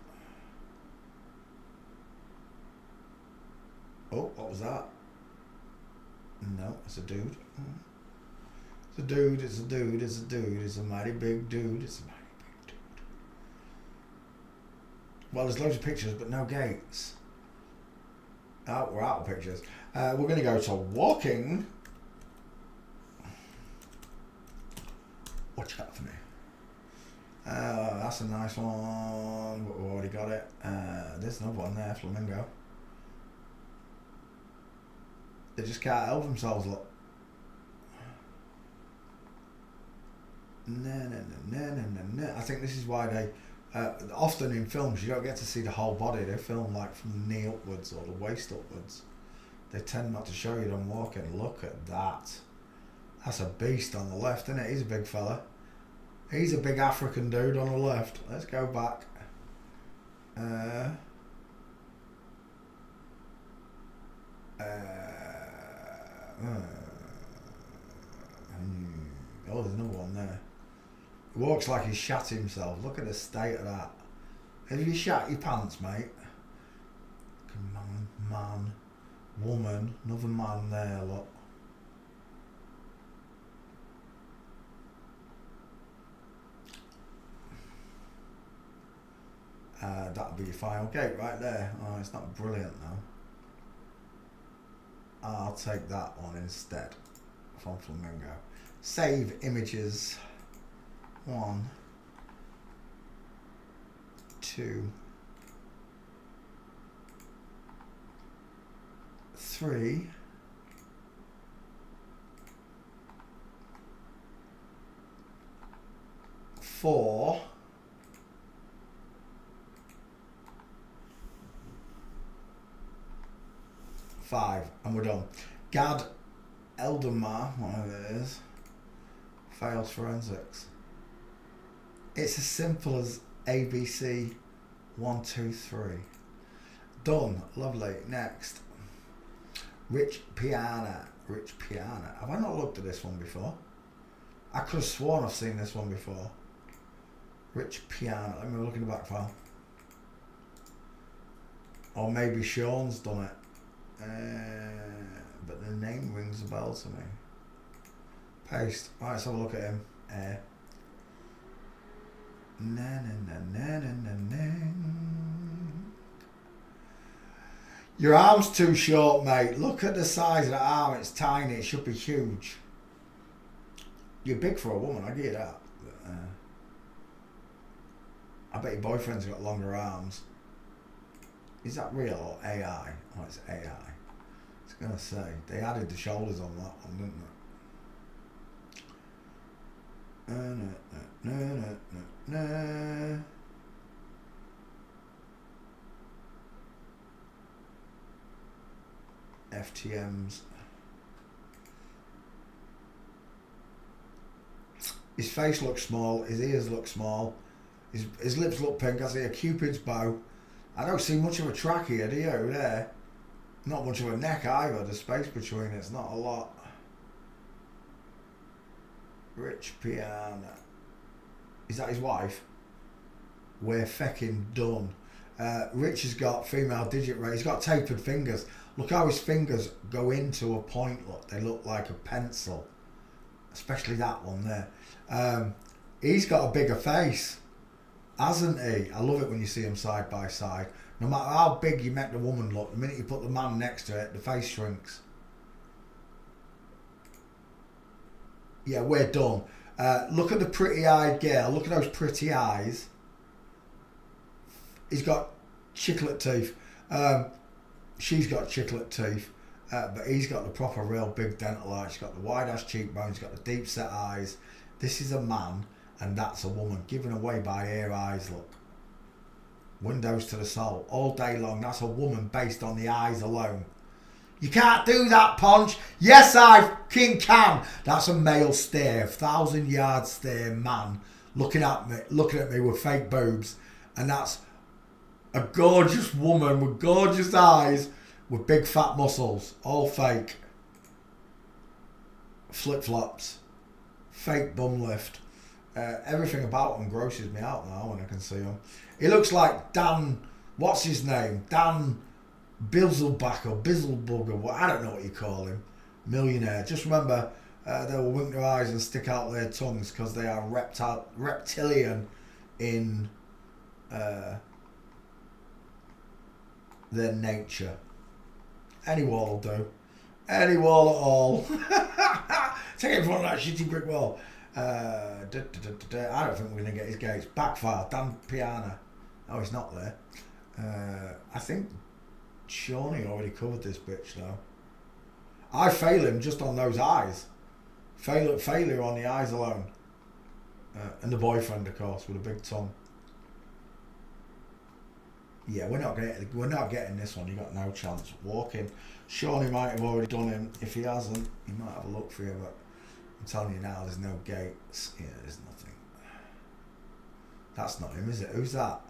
[SPEAKER 2] Oh, what was that? No, it's a dude. It's a dude, it's a dude, it's a dude, it's a mighty big dude, it's a mighty big dude. Well, there's loads of pictures, but no gates. Oh, we're out of pictures. We're going to go to walking. What you got for me? That's a nice one. We've already got it. There's another one there, flamingo. They just can't help themselves, look. No. I think this is why they often in films you don't get to see the whole body. They film like from the knee upwards or the waist upwards. They tend not to show you them walking. Look at that. That's a beast on the left, isn't it? He's a big fella. He's a big African dude on the left. Let's go back. Oh, there's another one there. He walks like he's shat himself. Look at the state of that. Have you shat your pants, mate? Man, woman, another man there, look. That'll be your final gate right there. Oh, it's not brilliant though. I'll take that one instead from Flamingo. Save images. 1, 2, 3, 4, 5, and we're done. Gad Eldemar, whatever it is, fails forensics. It's as simple as ABC 1, 2, 3. Done. Lovely. Next. Rich Piana. Rich Piana. Have I not looked at this one before? I could have sworn I've seen this one before. Rich Piana. Let me look in the back file. Or maybe Sean's done it. But the name rings a bell to me. Paste. Right, let's have a look at him. Na, na, na, na, na, na. Your arm's too short, mate. Look at the size of the arm. It's tiny. It should be huge. You're big for a woman, I get that. But, I bet your boyfriend's got longer arms. Is that real or AI? Oh, it's AI. I was going to say, they added the shoulders on that one, didn't they? FTMs. His face looks small, his ears look small, his lips look pink. I see a Cupid's bow. I don't see much of a trachea, do you, there? Not much of a neck either. The space between it's not a lot. Rich Piana. Is that his wife? We're fecking done. Rich has got female digit rate. He's got tapered fingers. Look how his fingers go into a point. Look, they look like a pencil. Especially that one there. He's got a bigger face, hasn't he? I love it when you see them side by side. No matter how big you make the woman look, the minute you put the man next to it, the face shrinks. Yeah, we're done. Look at the pretty-eyed girl. Look at those pretty eyes. He's got chiclet teeth. She's got chiclet teeth. But he's got the proper real big dental eye. She's got the wide-ass cheekbones. He's got the deep-set eyes. This is a man, and that's a woman. Given away by her eyes, look. Windows to the soul. All day long, that's a woman based on the eyes alone. You can't do that, Ponch. Yes, I can. That's a male stare, 1,000-yard stare man looking at me with fake boobs, and that's a gorgeous woman with gorgeous eyes with big fat muscles, all fake. Flip-flops, fake bum lift. Everything about him grosses me out now when I can see him. He looks like Dan. What's his name? Dan Bizzleback or Bizzlebug or what, I don't know what you call him. Millionaire. Just remember, they will wink their eyes and stick out their tongues because they are reptilian in their nature. Any wall will do. Any wall at all. Take it in front of that shitty brick wall. I don't think we're going to get his gates. Backfire. Dan Piana. Oh, he's not there. I think Shawnee already covered this bitch though. I fail him just on those eyes. Failure on the eyes alone. And the boyfriend, of course, with a big tongue. Yeah, we're not getting this one. You got no chance. Walking. Shawnee might have already done him. If he hasn't, he might have a look for you. But I'm telling you now, there's no gates. Yeah, there's nothing. That's not him, is it? Who's that?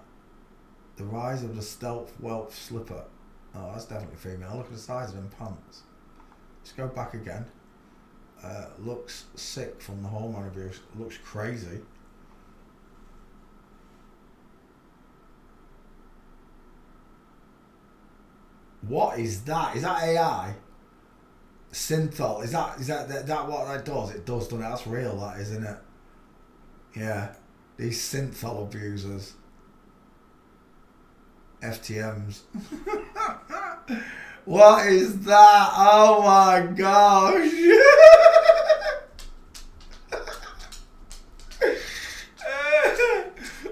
[SPEAKER 2] The Rise of the Stealth Welsh Slipper. Oh, that's definitely female. Look at the size of them pants. Let's go back again. Looks sick from the hormone abuse. Looks crazy. What is that? Is that AI? Synthol. Is that what that does? It does, doesn't it? That's real, that, isn't it? Yeah. These synthol abusers. FTMs. What is that? Oh my gosh.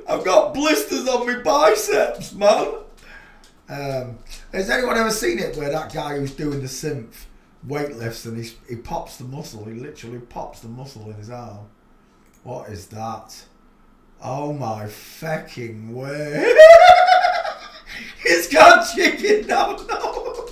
[SPEAKER 2] I've got blisters on my biceps, man. Has anyone ever seen it where that guy who's doing the synth weightlifts and he pops the muscle? He literally pops the muscle in his arm. What is that? Oh my fucking way. He's got chicken down nose.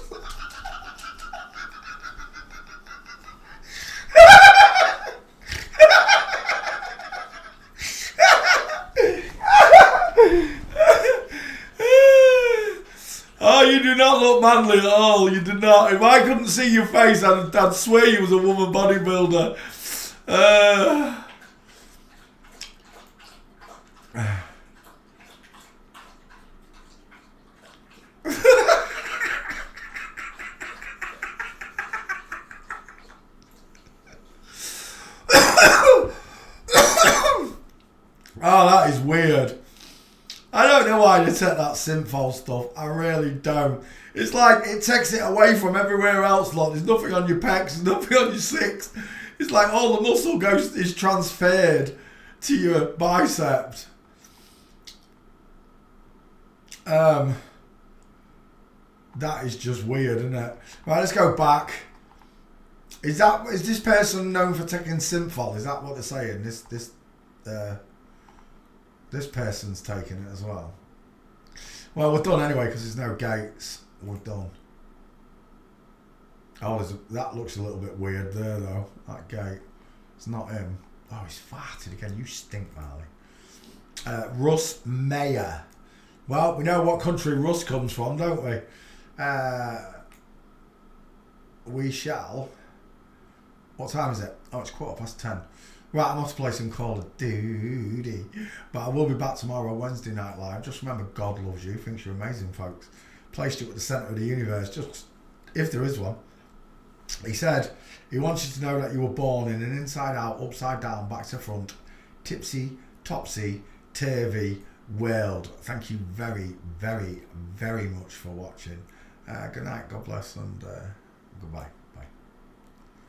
[SPEAKER 2] Oh, you do not look manly at all. You do not. If I couldn't see your face, I'd swear you was a woman bodybuilder. Oh, that is weird. I don't know why they take that synthol stuff. I really don't. It's like it takes it away from everywhere else. Like there's nothing on your pecs, there's nothing on your six. It's like all the muscle is transferred to your biceps. That is just weird, isn't it? Right, let's go back. Is this person known for taking synthol? Is that what they're saying? This person's taking it as well. Well, we're done anyway because there's no gates. We're done. Oh, that looks a little bit weird there though. That gate. It's not him. Oh, he's farted again. You stink, Marley. Russ Meyer. Well, we know what country Russ comes from, don't we? We shall. What time is it? Oh, it's 10:15. Right, I'm off to play some Call of Duty. But I will be back tomorrow, Wednesday Night Live. Just remember, God loves you. Thinks you're amazing, folks. Placed you at the centre of the universe, just if there is one. He said he wants you to know that you were born in an inside-out, upside-down, back to front, tipsy, topsy, turvy world. Thank you very, very, very much for watching. Good night, God bless, and goodbye.